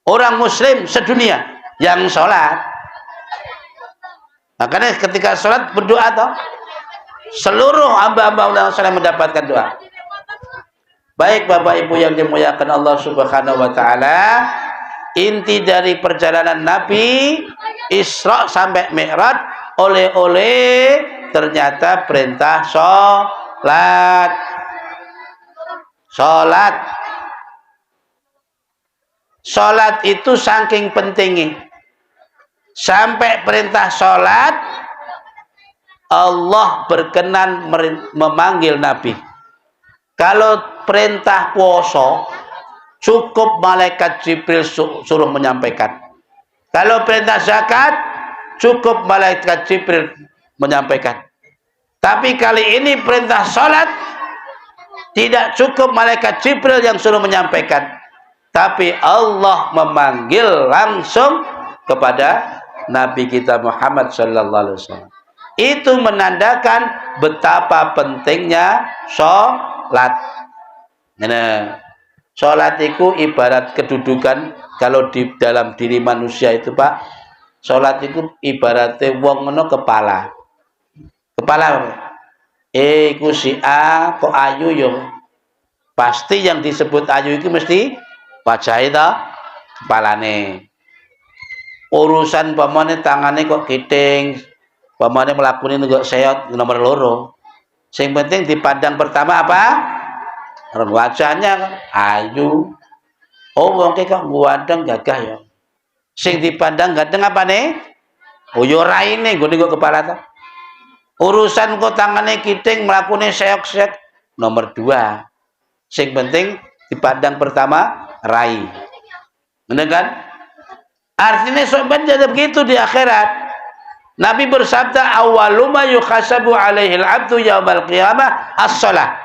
orang muslim sedunia yang sholat. Makanya ketika sholat berdoa toh, seluruh hamba-hamba yang soleh mendapatkan doa. Baik Bapak Ibu yang dimuliakan Allah Subhanahu wa taala, inti dari perjalanan Nabi Isra sampai Mi'raj oleh-oleh ternyata perintah sholat. Sholat itu saking pentingnya sampai perintah sholat Allah berkenan memanggil Nabi. Kalau perintah puasa cukup malaikat Jibril suruh menyampaikan. Kalau perintah zakat cukup malaikat Jibril menyampaikan. Tapi kali ini perintah sholat tidak cukup malaikat Jibril yang suruh menyampaikan, tapi Allah memanggil langsung kepada Nabi kita Muhammad sallallahu alaihi wasallam. Itu menandakan betapa pentingnya sholat. Nah, sholat itu ibarat kedudukan kalau di dalam diri manusia itu Pak. Sholat itu ibaratnya wong ngono kepala. Iku si A kok ayu yo. Pasti yang disebut ayu itu mesti wajah itu kepalane. Urusan pamane tangane kok kiting, pamane melakuni kok seot nomor loro. Sing penting dipandang pertama apa? Wajahnya ayu. Oh wong kok ganteng gagah ya. Sing dipandang ganteng apa nih? Oh yo raine nggone kok kepala ta. Urusan kok tangane kiting melakune seok-seok nomor 2. Sing penting dipandang pertama rai. Benar kan? Artinya sebenarnya begitu di akhirat. Nabi bersabda awwalu ma yukhasabu alaihil abdu yaumal qiyamah as-shalah.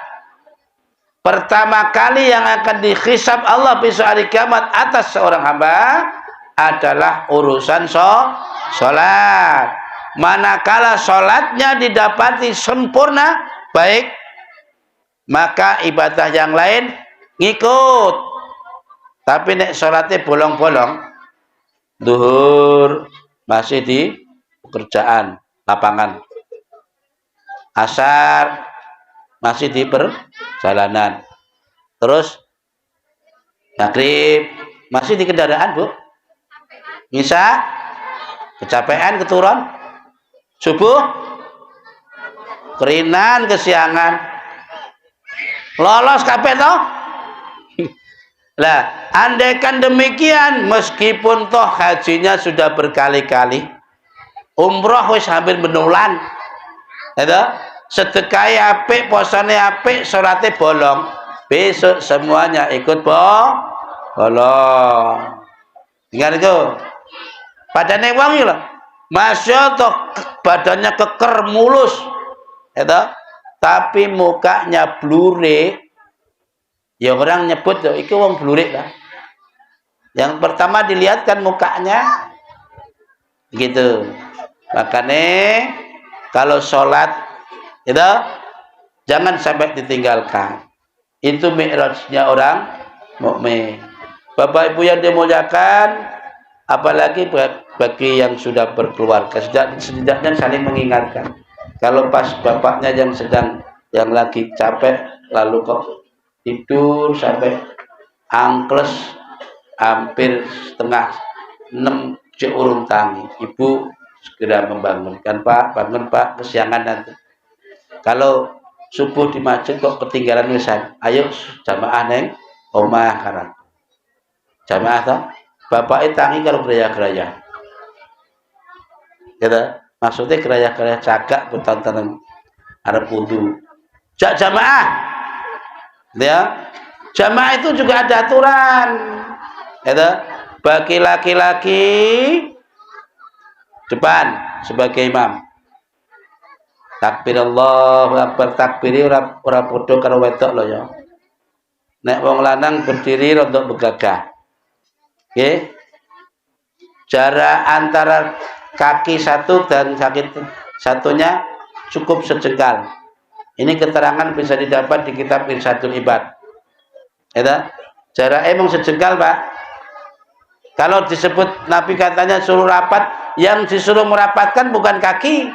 Pertama kali yang akan dihisab Allah besok hari kiamat atas seorang hamba adalah urusan sholat. Manakala sholatnya didapati sempurna baik, maka ibadah yang lain ngikut. Tapi nek sholatnya bolong-bolong, duhur masih di pekerjaan lapangan, asar masih di perjalanan, terus maghrib masih di kendaraan Bu, bisa kecapean keturun, subuh kerinan kesiangan, lolos kabeh toh. Lah, andaikan demikian meskipun toh hajinya sudah berkali-kali, umroh wis hampir menulan, ya sedekah apik, posane apik, salate bolong, besok semuanya ikut bolong. Ingat itu. Padane wong iki lho. Masya Allah badannya keker mulus, ya, tapi mukanya blure. Ya orang nyebut itu wong blure lah. Yang pertama dilihatkan mukanya, gitu. Makanya kalau sholat, itu jangan sampai ditinggalkan. Itu mi'rajnya orang mukmin. Bapak Ibu yang dimuliakan, apalagi bagi yang sudah berkeluarga, setidaknya saling mengingatkan. Kalau pas bapaknya yang lagi capek lalu kok tidur sampai angkles hampir setengah 6 cek urung tangi, ibu segera membangunkan, Pak, bangun Pak, kesiangan nanti. Kalau subuh di masjid kok ketinggalan wisan, ayo jamaah neng omah karang. Jamaah toh, bapak tangi kalau geraya-geraya. Gitu. Maksudnya geraya-geraya cagak bertantangan arep wudu. Jamaah. Ya. Jamaah itu juga ada aturan. Gitu. Bagi laki-laki depan sebagai imam. Takbir Allahu Akbar, takbiri ora padha karo wedok lho ya. Nek wong lanang berdiri rada begagah. Nggih. Jarak antara kaki satu dan kaki satunya cukup sejengkal. Ini keterangan bisa didapat di kitab Irsyadul Ibad. Ya, jarak emang sejengkal, Pak. Kalau disebut Nabi katanya suruh rapat, yang disuruh merapatkan bukan kaki,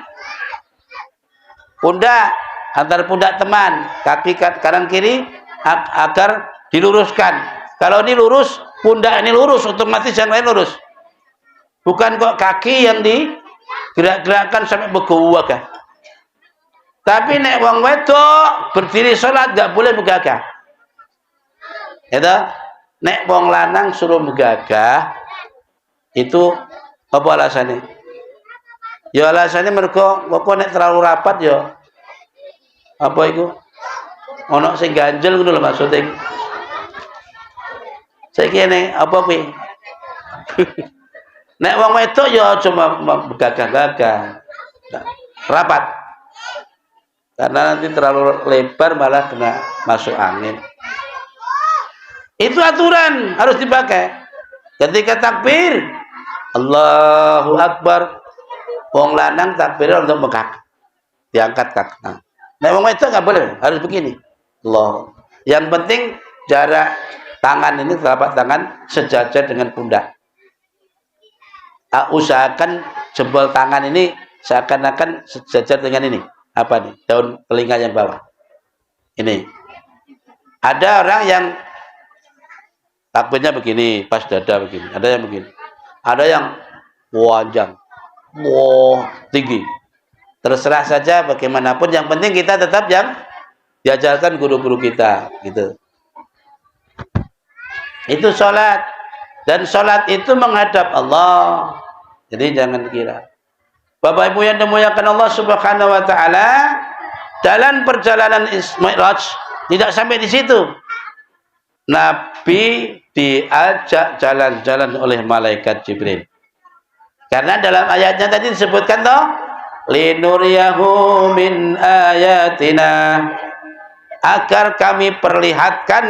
pundak, antar pundak teman, kaki kanan kiri agar diluruskan. Kalau ini lurus, pundak ini lurus, otomatis yang lain lurus. Bukan kok kaki yang digerak-gerakkan sampai begawagah. Tapi nek wong wedok berdiri sholat gak boleh begagah. Itu nek wong lanang suruh begagah itu apa alasannya? Ya alasannya mergo kok nek terlalu rapat ya apa itu? Ono sing ganjel ngono lho maksudnya. Saiki nek apa kuwi? Nek wong wedok ya cuma begagah-gagah. Rapat. Karena nanti terlalu lebar malah kena masuk angin. Itu aturan harus dipakai. Ketika takbir Allahu Akbar, wong lanang takbir untuk mengangkat, diangkat kaki. Nah, wong wedok nggak boleh, harus begini. Allah. Yang penting jarak tangan ini, telapak tangan sejajar dengan pundak. Usahakan jempol tangan ini seakan-akan sejajar dengan ini. Apa nih? Daun telinga yang bawah. Ini. Ada orang yang takbirnya begini, pas dada begini. Ada yang begini. Ada yang panjang. Tinggi. Terserah saja bagaimanapun, yang penting kita tetap yang diajarkan guru-guru kita, gitu. Itu sholat. Dan sholat itu menghadap Allah. Jadi jangan kira. Bapak Ibu yang dimuliakan Allah Subhanahu wa taala, dalam perjalanan Mi'raj tidak sampai di situ. Nabi diajak jalan-jalan oleh malaikat Jibril. Karena dalam ayatnya tadi disebutkan toh, linuriyahu min ayatina, agar kami perlihatkan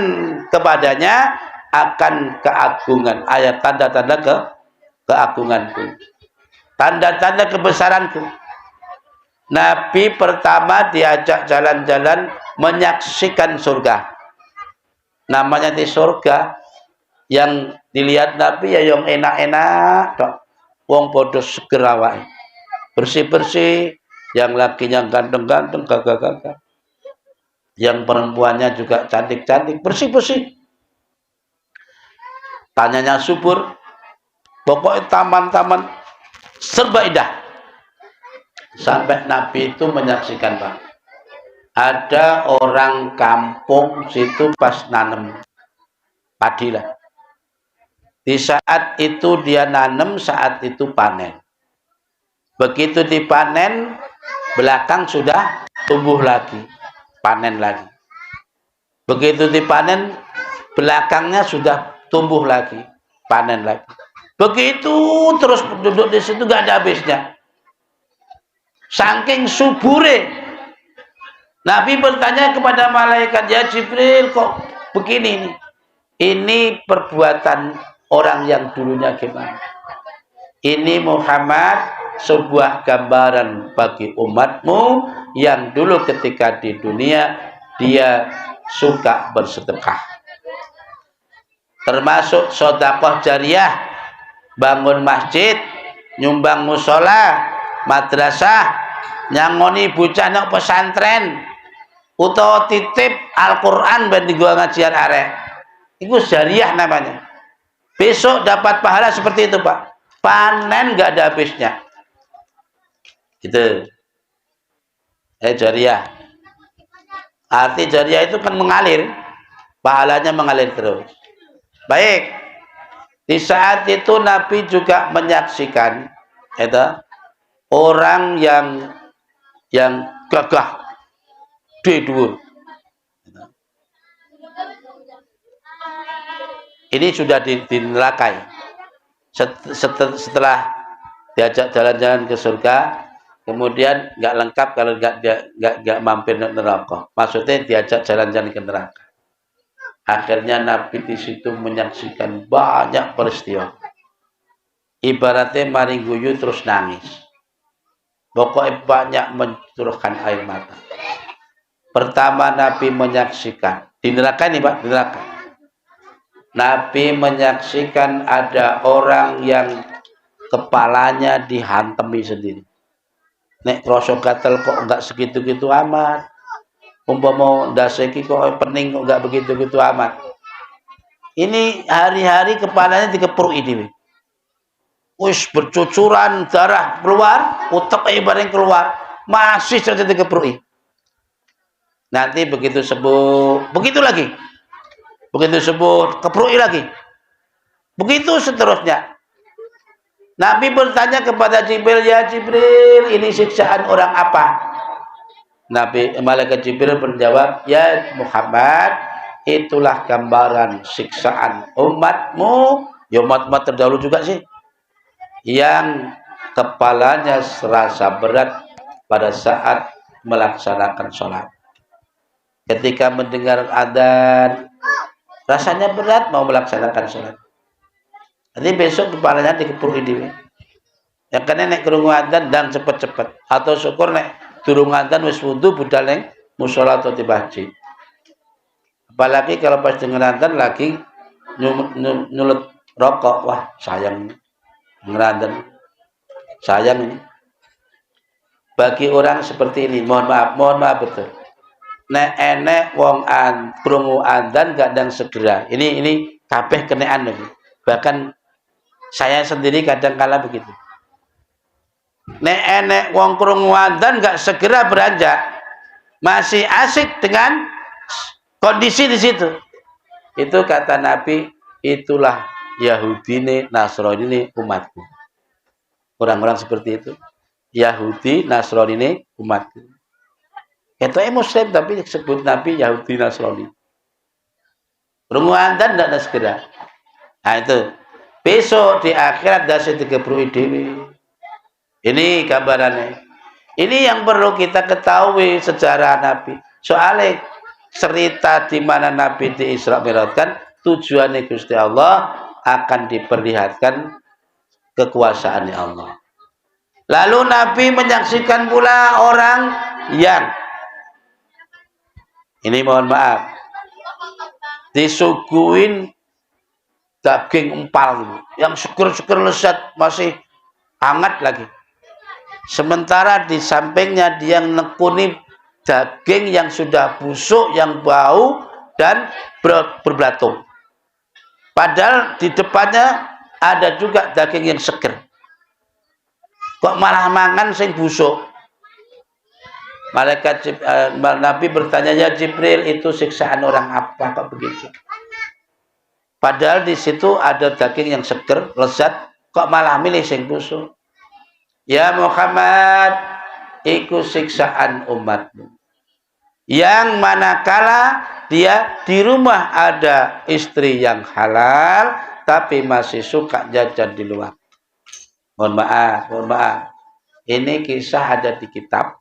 kepadanya akan keagungan, ayat tanda-tanda keagunganku, tanda-tanda kebesaranku. Nabi pertama diajak jalan-jalan menyaksikan surga. Namanya di surga yang dilihat Nabi ya yang enak-enak tok. Wong podo seger awake. Bersih-bersih, yang lakinya ganteng-ganteng, gagah-gagah. Yang perempuannya juga cantik-cantik, bersih-bersih. Tanyanya subur. Pokoknya taman-taman serba indah. Sampai Nabi itu menyaksikan, Pak. Ada orang kampung situ pas nanem padi lah. Di saat itu dia nanem, saat itu panen. Begitu dipanen, belakang sudah tumbuh lagi, panen lagi. Begitu dipanen, belakangnya sudah tumbuh lagi, panen lagi. Begitu terus duduk di situ gak ada habisnya. Saking subure, Nabi bertanya kepada malaikat, ya Jibril, kok begini nih? Ini perbuatan orang yang dulunya gimana? Ini Muhammad sebuah gambaran bagi umatmu yang dulu ketika di dunia dia suka bersedekah. Termasuk sedekah jariyah, bangun masjid, nyumbang musola, madrasah, nyangoni bocah nang pesantren, utawa titip Al-Qur'an ben dienggo ngajian arek. Itu jariyah namanya. Besok dapat pahala seperti itu, Pak. Panen nggak ada habisnya. Gitu. Jariyah. Arti jariyah itu kan mengalir. Pahalanya mengalir terus. Baik. Di saat itu Nabi juga menyaksikan itu orang yang gagah di dhuwur. Ini sudah dinelakai. Setelah diajak jalan-jalan ke surga, Kemudian nggak lengkap kalau nggak mampir neraka. Maksudnya diajak jalan-jalan ke neraka. Akhirnya Nabi di situ menyaksikan banyak peristiwa. Ibaratnya maring guyu terus nangis. Pokoknya banyak mencurahkan air mata. Pertama Nabi menyaksikan di neraka ini Pak, di neraka. Nabi menyaksikan ada orang yang kepalanya dihantemi sendiri. Nek kroso gatel kok enggak segitu-gitu amat. Umpama ndaseki kok pening kok enggak begitu-gitu amat. Ini hari-hari kepalanya dikepruki dhewe. Wis bercucuran darah keluar, utek bareng keluar, masih saja dikepruki. Nanti begitu sembuh, begitu lagi. Begitu sembuh, kepruki lagi. Begitu seterusnya. Nabi bertanya kepada Jibril, "Ya Jibril, ini siksaan orang apa?" Malaikat Jibril menjawab, "Ya Muhammad, itulah gambaran siksaan umatmu." Ya umat-umat terdahulu juga sih. Yang kepalanya serasa berat pada saat melaksanakan sholat. Ketika mendengar adzan, rasanya berat mau melaksanakan sholat. Jadi besok kepalanya dikepruki dhewe. Ya kene nek krungu adzan dan cepet-cepet atau syukur nek durung adzan wis wudu budal ning musala atau di masjid. Apalagi kalau pas denger adzan lagi nyulut rokok, wah sayang ngeradzan. Sayang ini. Bagi orang seperti ini, mohon maaf betul. Nek enek wong krungu adzan gak dan segera. Ini kabeh kenaan lho. Bahkan saya sendiri kadang kala begitu. Nek enek wong krungu adzan gak segera beranjak, masih asik dengan kondisi di situ. Itu kata Nabi, itulah Yahudi ini, Nasrani ini umatku. Orang-orang seperti itu. Yahudi, Nasrani ini umatku. Itu Muslim tapi disebut Nabi Yahudi, Nasrani. Krungu adzan gak ada segera. Nah itu. Besok di akhirat dasi 30 dewi. Ini gambarannya. Ini yang perlu kita ketahui sejarah Nabi. Soalnya cerita di mana Nabi di Isra Mi'rajkan, tujuannya Gusti Allah akan diperlihatkan kekuasaannya Allah. Lalu Nabi menyaksikan pula orang yang ini mohon maaf disuguhin daging empal yang syukur-syukur lezat masih hangat lagi. Sementara di sampingnya dia nekuni daging yang sudah busuk, yang bau dan berbelatung. Padahal di depannya ada juga daging yang seger. Kok malah mangan sing busuk? Nabi bertanya, "Ya Jibril, itu siksaan orang apa kok begitu?" Padahal di situ ada daging yang seger, lezat, kok malah milih sing busuk. Ya Muhammad, iku siksaan umatmu. Yang manakala dia di rumah ada istri yang halal, tapi masih suka jajan di luar. Mohon maaf. Ini kisah ada di kitab,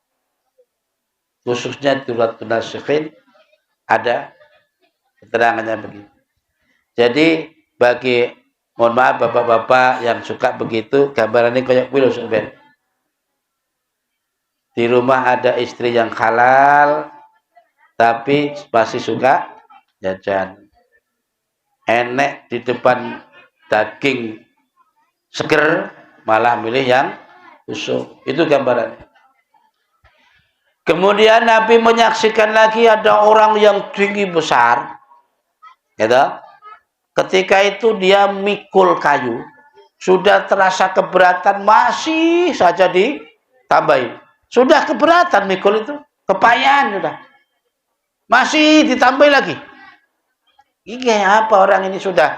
khususnya Duratul Nasikhin, ada keterangannya begitu. Jadi bagi mohon maaf bapak-bapak yang suka begitu, gambarannya kayak kuwi lho sampean. Di rumah ada istri yang halal tapi masih suka jajan. Enek di depan daging seger malah milih yang busuk. Itu gambarannya. Kemudian Nabi menyaksikan lagi ada orang yang tinggi besar. Gitu. Ketika itu dia mikul kayu, sudah terasa keberatan, masih saja ditambahin. Sudah keberatan mikul itu, kepayahan sudah. Masih ditambahin lagi. Ini apa orang ini sudah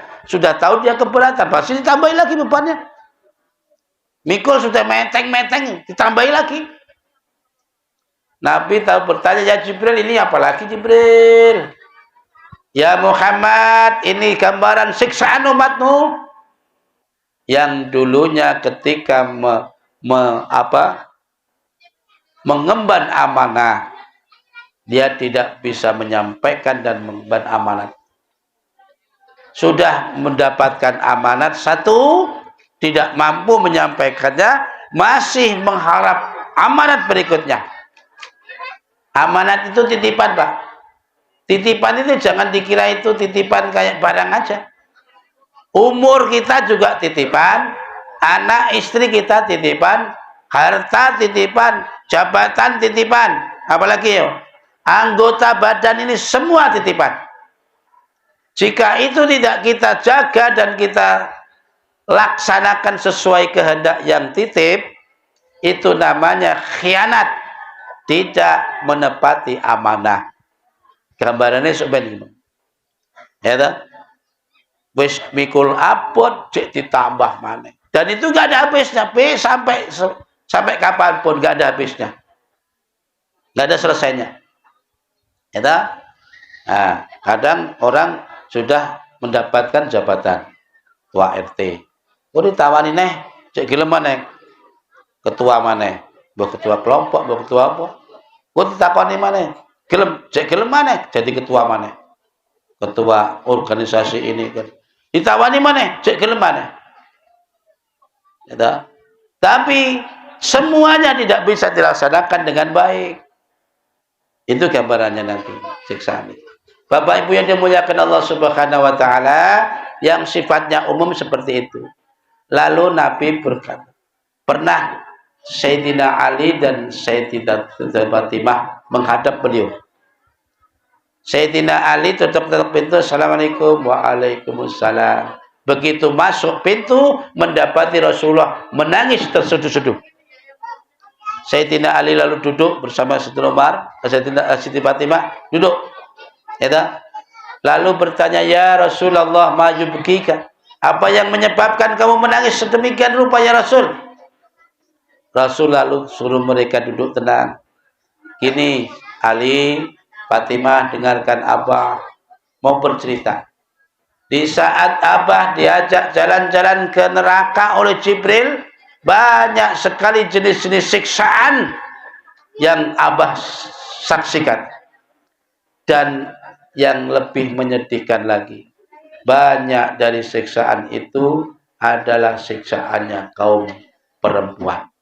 tahu dia keberatan, masih ditambahin lagi bebannya. Mikul sudah meteng-meteng, ditambahin lagi. Nabi tahu bertanya, "Ya Jibril, ini apa lagi Jibril?" "Ya Muhammad, ini gambaran siksaan umatmu yang dulunya ketika mengemban amanah, dia tidak bisa menyampaikan dan mengemban amanat. Sudah mendapatkan amanat satu, tidak mampu menyampaikannya, masih mengharap amanat berikutnya. Amanat itu titipan, Pak. Titipan itu jangan dikira itu titipan kayak barang aja. Umur kita juga titipan, anak istri kita titipan, harta titipan, jabatan titipan, apalagi yo, anggota badan ini semua titipan. Jika itu tidak kita jaga dan kita laksanakan sesuai kehendak yang titip, itu namanya khianat, tidak menepati amanah. Gambarannya sebenarnya, ya tak? Wis mikul apot cek ditambah mana, dan itu gak ada habisnya, sampai kapanpun gak ada habisnya, gak ada selesainya, ya tak? Nah, kadang orang sudah mendapatkan jabatan ketua RT, oh ditawani neh cek gelem maneh ketua maneh, mbok ketua kelompok, mbok ketua apa, oh ditakoni maneh gelem cek gelem maneh jadi ketua maneh, ketua organisasi ini kan ditawani mana, cek gelem mana, ya, tapi semuanya tidak bisa dilaksanakan dengan baik. Itu gambarannya nanti siksaan. Bapak Ibu yang dimuliakan Allah Subhanahu Wa Taala, yang sifatnya umum seperti itu. Lalu Nabi berkata, pernah Sayyidina Ali dan Sayyidina Fatimah menghadap beliau. Sayyidina Ali tutup pintu, assalamualaikum, waalaikumsalam. Begitu masuk pintu, mendapati Rasulullah menangis terseduh-seduh. Sayyidina Ali lalu duduk bersama Sayyidina Umar, Siti Fatimah duduk, ya. Lalu bertanya, ya Rasulullah, ma yubkika, apa yang menyebabkan kamu menangis sedemikian rupa ya Rasul? Rasul lalu suruh mereka duduk tenang. Gini, Ali, Fatimah, dengarkan Abah mau bercerita. Di saat Abah diajak jalan-jalan ke neraka oleh Jibril, banyak sekali jenis-jenis siksaan yang Abah saksikan. Dan yang lebih menyedihkan lagi, banyak dari siksaan itu adalah siksaannya kaum perempuan.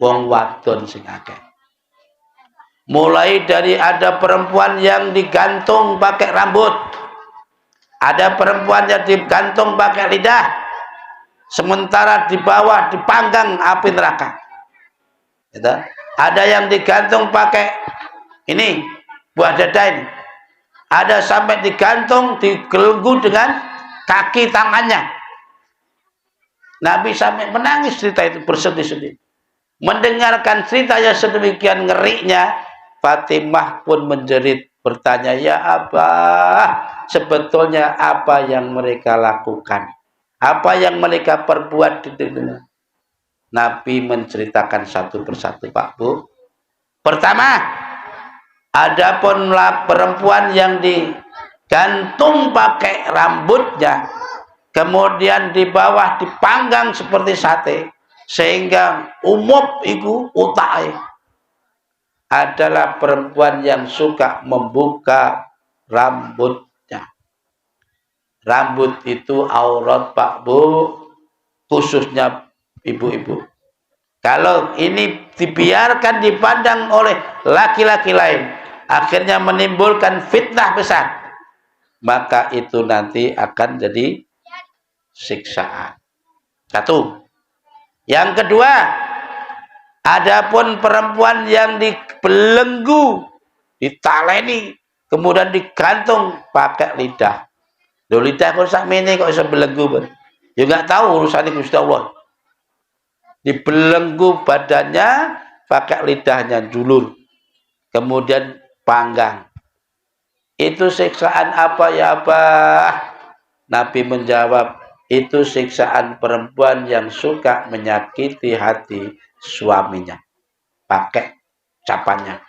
Wong wadon sing akeh. Mulai dari ada perempuan yang digantung pakai rambut, ada perempuan yang digantung pakai lidah, sementara di bawah dipanggang api neraka. Ada yang digantung pakai ini buah dada ini, ada sampai digantung digelenggu dengan kaki tangannya. Nabi sampai menangis cerita itu, bersedih-sedih. Mendengarkan cerita yang sedemikian ngerinya, Fatimah pun menjerit, bertanya, ya Abah, sebetulnya apa yang mereka lakukan? Apa yang mereka perbuat di dunia? Nabi menceritakan satu persatu, Pak Bu. Pertama, adapun perempuan yang digantung pakai rambutnya, kemudian di bawah dipanggang seperti sate, sehingga umup itu utai, adalah perempuan yang suka membuka rambutnya. Rambut itu aurat, Pak Bu, khususnya ibu-ibu. Kalau ini dibiarkan dipandang oleh laki-laki lain, akhirnya menimbulkan fitnah besar, maka itu nanti akan jadi siksaan. Satu. Yang kedua, adapun perempuan yang dibelenggu, ditaleni, kemudian digantung pakai lidah. Loh, lidah kok sak mene kok iso belenggu, Ben? Ya enggak tahu urusan Gusti Allah. Dibelenggu badannya, pakai lidahnya julur, kemudian panggang. Itu siksaan apa ya Abah? Nabi menjawab, itu siksaan perempuan yang suka menyakiti hati suaminya pakai ucapannya.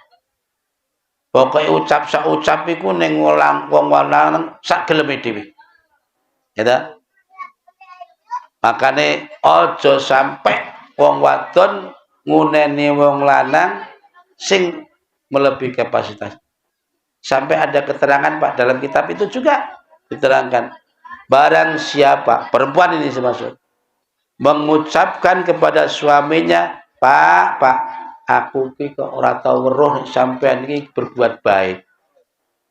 Pokoknya ucap iku ning wong lanang sak geleme dhewe. Ya. Makane aja sampai wong wadon nguneni wong lanang sing melebihi kapasitas. Sampai ada keterangan Pak dalam kitab itu juga diterangkan, barang siapa perempuan ini termasuk mengucapkan kepada suaminya, Pak, aku ki kok ora tau weruh sampean iki berbuat baik.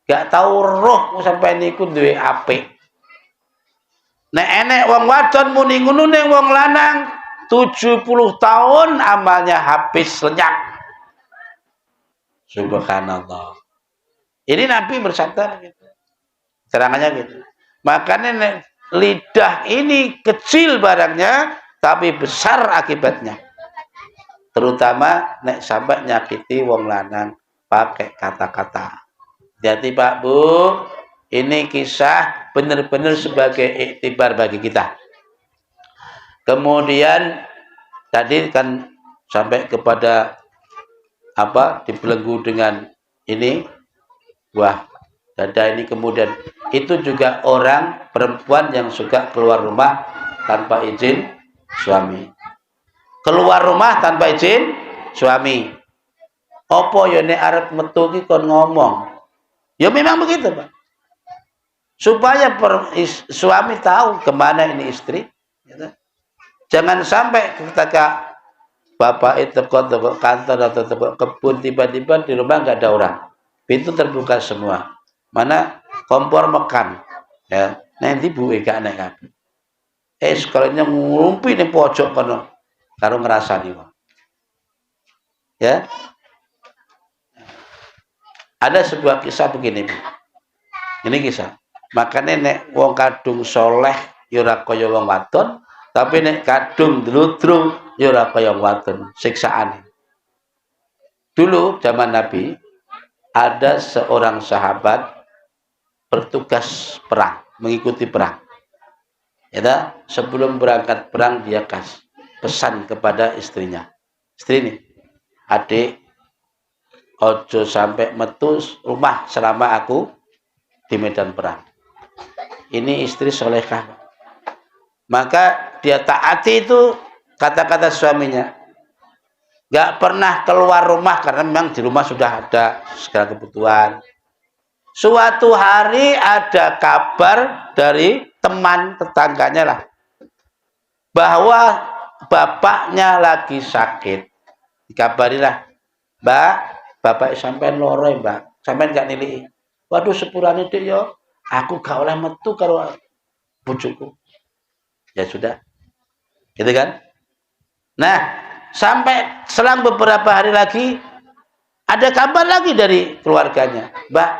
Gak tau weruh sampean niku duwe apik. Nek enek wong wadon muni ngono ning wong lanang 70 tahun amalnya habis lenyap. Subhanallah. Ini Nabi bersabda gitu. Terangannya gitu. Makanya lidah ini kecil barangnya tapi besar akibatnya. Terutama nek sampai nyakiti wong lanang pakai kata-kata. Jadi Pak Bu, ini kisah benar-benar sebagai iktibar bagi kita. Kemudian tadi kan sampai kepada dibelenggu dengan ini buah dada ini, kemudian itu juga orang perempuan yang suka keluar rumah tanpa izin suami. Keluar rumah tanpa izin suami. Opo yo nek arep metu ki kon ngomong. Ya memang begitu, Pak. Supaya suami tahu kemana ini istri. Gitu. Jangan sampai ketika bapak itu teko kantor atau teko kebun tiba-tiba di rumah nggak ada orang. Pintu terbuka semua. Mana kompor mekan. Ya, nanti buwe gak naik kabeh. Sekalinya ngumpi ning pojok kono karo ngrasani wong. Ya. Ada sebuah kisah begini, Bu. Ini kisah. Makanya nek wong kadung soleh ya ora kaya wong wadon, tapi nek kadung dludrung ya ora kaya wong wadon, siksaan. Dulu zaman Nabi ada seorang sahabat bertugas perang, mengikuti perang. Ya, sebelum berangkat perang dia kasih pesan kepada istrinya. Istri ini, adik, ojo sampai metu rumah selama aku di medan perang. Ini istri solehah. Maka dia taati itu kata-kata suaminya. Gak pernah keluar rumah karena memang di rumah sudah ada segala kebutuhan. Suatu hari ada kabar dari teman tetangganya lah, bahwa bapaknya lagi sakit. Dikabarilah, Mbak, bapak sampean loro, Mbak. Sampean gak nilai. Waduh, sepurane dik yo, aku gak oleh metu karo bojoku. Ya sudah. Gitu kan? Nah, sampai selang beberapa hari lagi ada kabar lagi dari keluarganya. Mbak,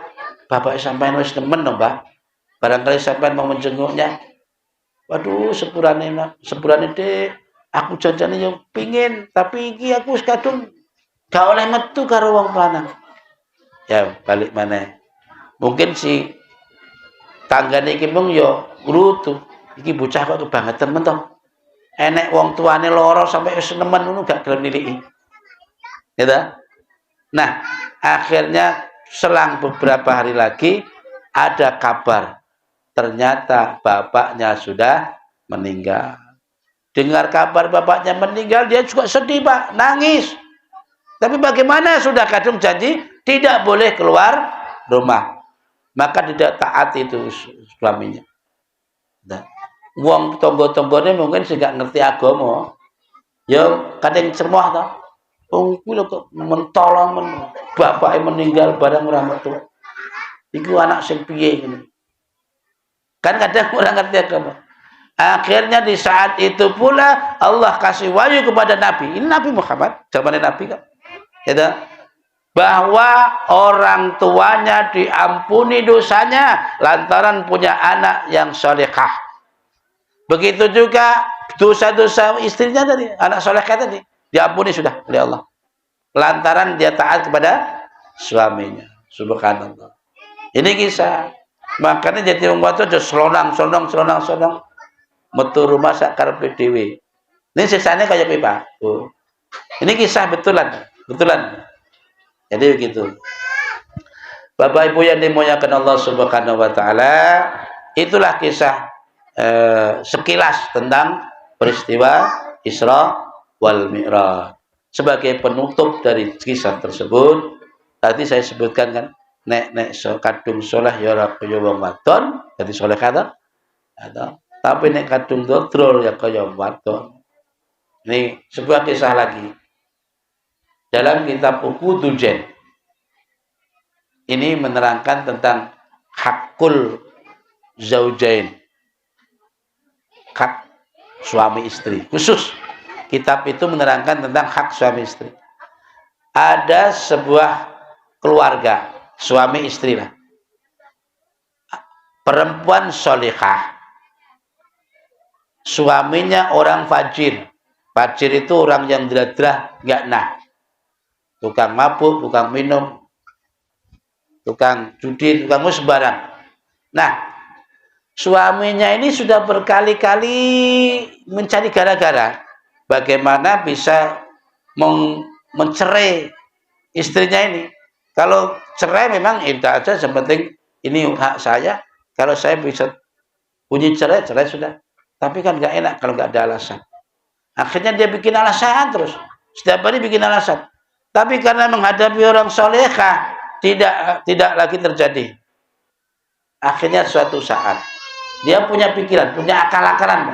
bapak sampean wis nemen no, Mbak. Barangkali sampean mau menjenguknya. Waduh, sepurane dik, aku janjane yo pingin, tapi iki aku wis kadung gak oleh metu karo wong lanang. Ya, balik mana? Mungkin si tanggane iki mung yo ngrutu. Iki bocah kok kebangetan men to. Enek wong tuane loro sampai wis nemen ngono gak gelem niliki. Gitu. Nah, akhirnya selang beberapa hari lagi ada kabar. Ternyata bapaknya sudah meninggal. Dengar kabar bapaknya meninggal, dia juga sedih, Pak, nangis. Tapi bagaimana, sudah kadung janji tidak boleh keluar rumah. Maka tidak taat itu suaminya. Nah, wong tonggo-tonggone mungkin sih gak ngerti agama. Ya kadang cemoh to. Wong kuwi lho kok mentolong bapake meninggal barang ora metu. Iku anak sing piye ngene. Kan kadang orang ngerti agama. Akhirnya di saat itu pula Allah kasih wahyu kepada Nabi. Ini Nabi Muhammad, zaman Nabi kan. Gitu. Bahwa orang tuanya diampuni dosanya lantaran punya anak yang solehah. Begitu juga dosa-dosa istrinya tadi, anak solehah tadi, diampuni sudah oleh Allah. Lantaran dia taat kepada suaminya. Subhanallah. Ini kisah. Makanya jadi wong wadon aja selonang metu rumah sak karepe dhewe. Ini sisane kaya pipa. Oh. Ini kisah betulan. Jadi begitu. Bapak Ibu yang dimuliakan Allah Subhanahu wa taala, itulah kisah sekilas tentang peristiwa Isra wal Mi'raj. sebagai penutup dari kisah tersebut. Tadi saya sebutkan kan, nek kadung soleh ya ora kaya wong wadon, dadi soleh kata. Tapi nek kadung dodrol ya kaya wadon. Ini sebuah kisah lagi. Dalam kitab Uqudul Jen. Ini menerangkan tentang hakul zaujain. Hak suami istri. Khusus kitab itu menerangkan tentang hak suami istri. Ada sebuah keluarga, suami istri lah. Perempuan solihah. Suaminya orang fajir. Fajir itu orang yang dradrah, nggak nah. Tukang mabuk, tukang minum, tukang judi, tukang sembarang. Nah, suaminya ini sudah berkali-kali mencari gara-gara bagaimana bisa mencerai istrinya ini. Kalau cerai memang itu aja, yang penting ini hak saya. Kalau saya bisa bunyi cerai, cerai sudah. Tapi kan nggak enak kalau nggak ada alasan. Akhirnya dia bikin alasan terus. Setiap hari bikin alasan. Tapi karena menghadapi orang solehah, tidak lagi terjadi. Akhirnya suatu saat, dia punya pikiran, punya akal-akalan.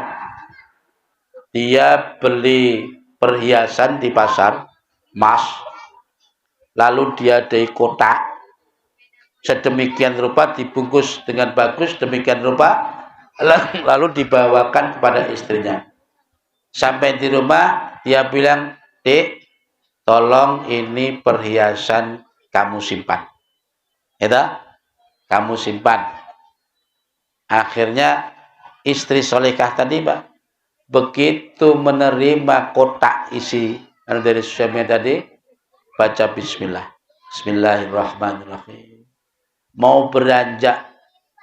Dia beli perhiasan di pasar, emas. Lalu dia dari kotak. Sedemikian rupa dibungkus dengan bagus, demikian rupa. Lalu dibawakan kepada istrinya. Sampai di rumah, dia bilang, "Dek, tolong ini perhiasan kamu simpan." Itu, kamu simpan. Akhirnya istri solehah tadi, Pak, begitu menerima kotak isi dari suami tadi, baca bismillah. Bismillahirrahmanirrahim. Mau beranjak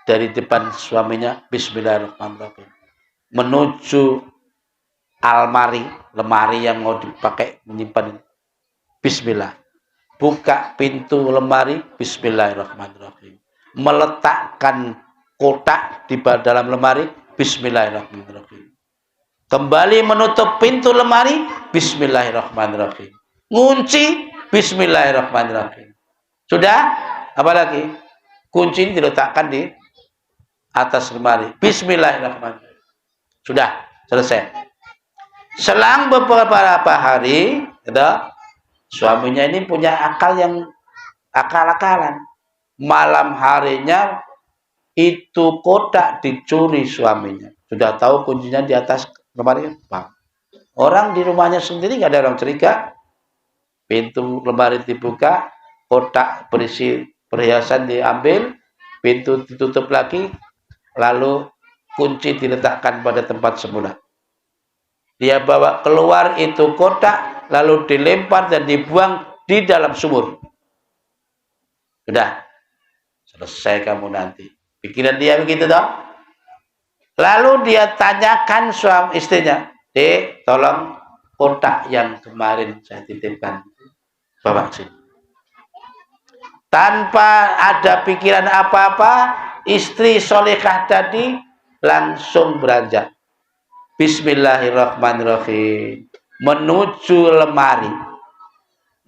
dari depan suaminya, bismillahirrahmanirrahim. Menuju almari, lemari yang mau dipakai menyimpan, bismillah. Buka pintu lemari, bismillahirrahmanirrahim. Meletakkan kotak di dalam lemari, bismillahirrahmanirrahim. Kembali menutup pintu lemari, bismillahirrahmanirrahim. Ngunci, bismillahirrahmanirrahim. Sudah? Apalagi? Kunci diletakkan di atas lemari, bismillahirrahmanirrahim. Sudah, selesai. Selang beberapa hari, suaminya ini punya akal-akalan. Malam harinya itu kotak dicuri suaminya. Sudah tahu kuncinya di atas lemari. Orang di rumahnya sendiri nggak ada orang curiga. Pintu lemari dibuka, kotak berisi perhiasan diambil, pintu ditutup lagi, lalu kunci diletakkan pada tempat semula. Dia bawa keluar itu kotak, lalu dilempar dan dibuang di dalam sumur. Sudah, selesai kamu nanti. Pikiran dia begitu toh. Lalu dia tanyakan suami istrinya, "Dek, tolong kotak yang kemarin saya titipkan, bawa sini." Tanpa ada pikiran apa-apa, istri solehah tadi langsung beranjak. Bismillahirrahmanirrahim. Menuju lemari.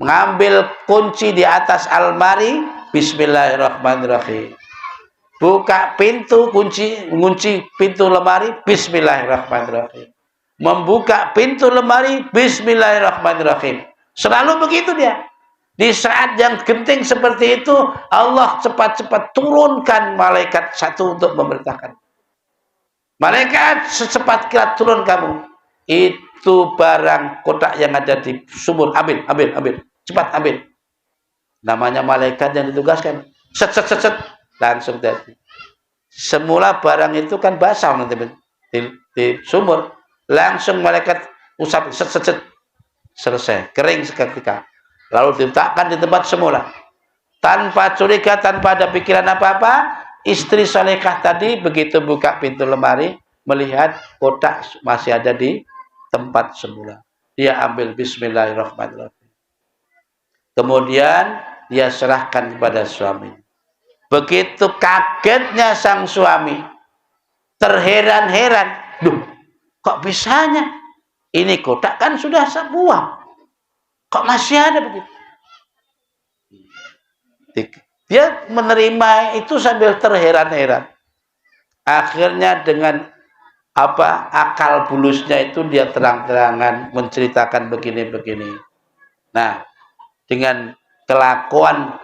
Mengambil kunci di atas almari. Bismillahirrahmanirrahim. Buka pintu, mengunci pintu lemari. Bismillahirrahmanirrahim. Membuka pintu lemari. Bismillahirrahmanirrahim. Selalu begitu dia. Di saat yang genting seperti itu, Allah cepat-cepat turunkan malaikat satu untuk memerintahkan. Malaikat secepat kilat turun kamu. Itu barang kotak yang ada di sumur. Ambil. Cepat ambil. Namanya malaikat yang ditugaskan. Set. Langsung jadi. Semula barang itu kan basah nanti di sumur. Langsung malaikat usap. Set. Selesai. Kering seketika. Lalu diletakkan di tempat semula. Tanpa curiga, tanpa ada pikiran apa-apa. Istri solehah tadi begitu buka pintu lemari, melihat kotak masih ada di tempat semula. Dia ambil bismillahirrahmanirrahim. Kemudian dia serahkan kepada suami. Begitu kagetnya sang suami, terheran-heran. Duh, kok bisanya? Ini kotak kan sudah saya buang. Kok masih ada begitu? Dia menerima itu sambil terheran-heran. Akhirnya dengan akal bulusnya itu dia terang-terangan menceritakan begini-begini. Nah, dengan kelakuan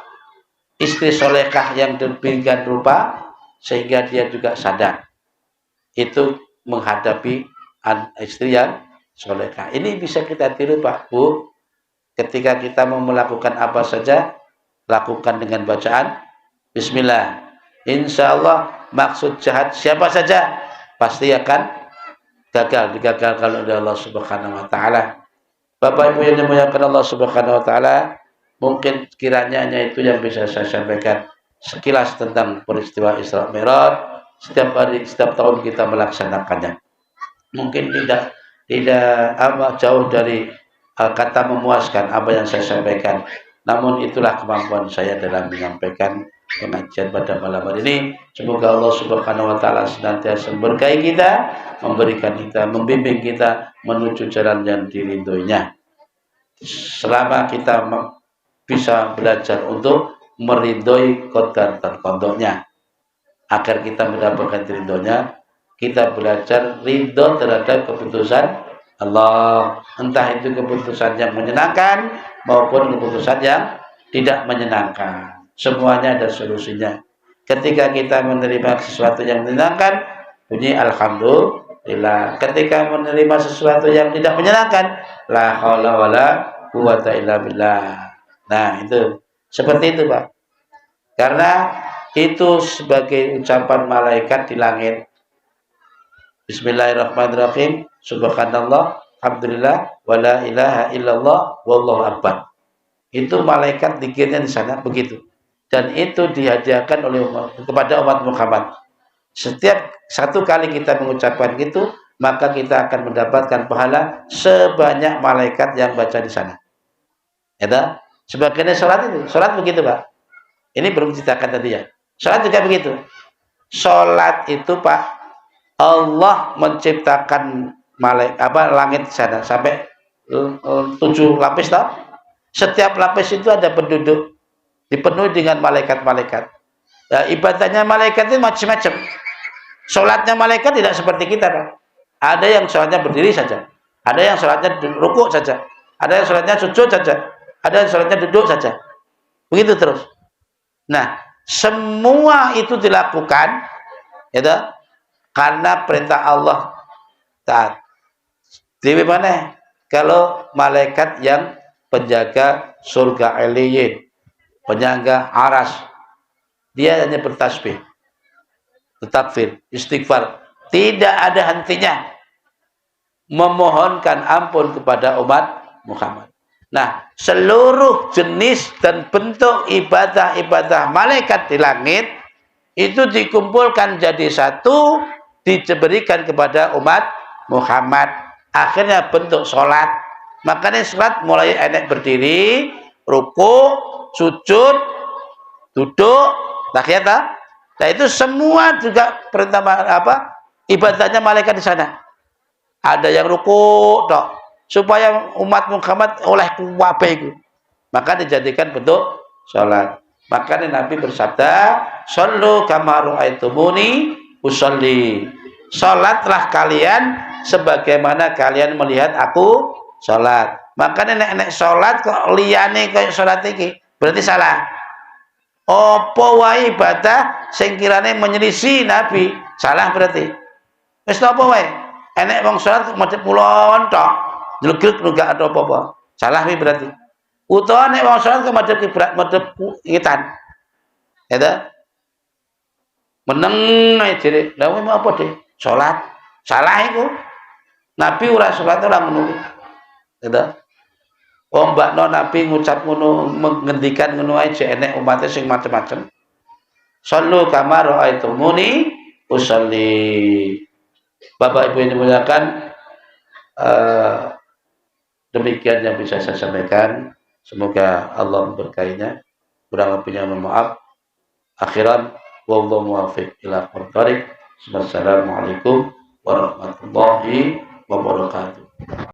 istri solehah yang demikian rupa, sehingga dia juga sadar itu menghadapi istri yang solehah. Ini bisa kita tiru, Pak, Bu. Ketika kita mau melakukan apa saja, lakukan dengan bacaan Bismillah. Insya Allah maksud jahat siapa saja pasti akan digagalkan oleh Allah Subhanahu Wa Taala. Bapak Ibu yang dimuliakan Allah Subhanahu Wa Taala, mungkin kiranya hanya itu yang bisa saya sampaikan sekilas tentang peristiwa Isra Mi'raj. Setiap hari, setiap tahun kita melaksanakannya. Mungkin tidak jauh dari kata memuaskan apa yang saya sampaikan. Namun itulah kemampuan saya dalam menyampaikan pengajian pada malam hari ini. Semoga Allah Subhanahu Wa Taala senantiasa memberkahi kita, memberikan kita, membimbing kita menuju jalan yang diridhoinya. Selama kita bisa belajar untuk meridhoi qadar dan qadanya, agar kita mendapatkan ridhonya, kita belajar ridho terhadap keputusan Allah, entah itu keputusan yang menyenangkan maupun keputusan yang tidak menyenangkan. Semuanya ada solusinya. Ketika kita menerima sesuatu yang menyenangkan, bunyi alhamdulillah. Ketika menerima sesuatu yang tidak menyenangkan, la haula wala quwata illa billah. Nah, itu seperti itu, Pak. Karena itu sebagai ucapan malaikat di langit. Bismillahirrahmanirrahim. Subhanallah, alhamdulillah, wala ilaha illallah, wallahu akbar. Itu malaikat zikirnya di sana begitu. Dan itu dihadiahkan oleh kepada umat Muhammad. Setiap satu kali kita mengucapkan itu, maka kita akan mendapatkan pahala sebanyak malaikat yang baca di sana. Ya, sebagainya sholat itu, sholat begitu, Pak. Ini belum ceritakan tadi ya. Sholat juga begitu. Sholat itu, Pak, Allah menciptakan langit di sana sampai 7 lapis, toh. Setiap lapis itu ada penduduk, dipenuhi dengan malaikat-malaikat. Ya, ibadahnya malaikat itu macam-macam. Sholatnya malaikat tidak seperti kita, Pak. Ada yang sholatnya berdiri saja, ada yang sholatnya rukuk saja, ada yang sholatnya sujud saja, ada yang sholatnya duduk saja. Begitu terus. Nah, semua itu dilakukan itu karena perintah Allah. Taat. Di mana? Kalau malaikat yang penjaga surga Aliyin, penjaga aras, dia hanya bertasbih, bertakbir, istighfar, tidak ada hentinya memohonkan ampun kepada umat Muhammad. Nah, seluruh jenis dan bentuk ibadah-ibadah malaikat di langit itu dikumpulkan jadi satu, diberikan kepada umat Muhammad. Akhirnya bentuk sholat. Makanya sholat mulai enek berdiri, rukuk, sujud, duduk, tahiyat. Nah, itu semua juga perintah ibadahnya malaikat di sana. Ada yang rukuk, toh, supaya umat Muhammad oleh kuwabe itu. Maka dijadikan bentuk sholat. Makanya Nabi bersabda, "Shallu kama ra'aitumuni usolli." Sholatlah kalian sebagaimana kalian melihat aku sholat. Makanya nek sholat kok liyane kayak sholat iki, berarti salah. Apa wae ibadah sing kirane menyelisih Nabi, salah berarti. Wis apa wae? Enek wong sholat madhep kulon tok, jlegek enggak ada apa-apa. Salah wi berarti. Utawa nek wong sholat ke madhep kiblat, madhep ngitan. Ya. Meneng ae jere. Lah mau apa, Dik? Sholat. Salah iku. Nabi ora sholat ora ngono. Ya. Wong mbakno Nabi ngucap ngono, ngendikan ngono ae jek enek umate sing macem-macem. Shallu kama ra'aitumuni usolli. Bapak Ibu yang dimuliakan, demikian yang bisa saya sampaikan. Semoga Allah memberkahinya. Kurang lebihnya mohon maaf. Akhiran, wallahu muwaffiq ila aqwamit thoriq. Wassalamualaikum warahmatullahi wabarakatuh.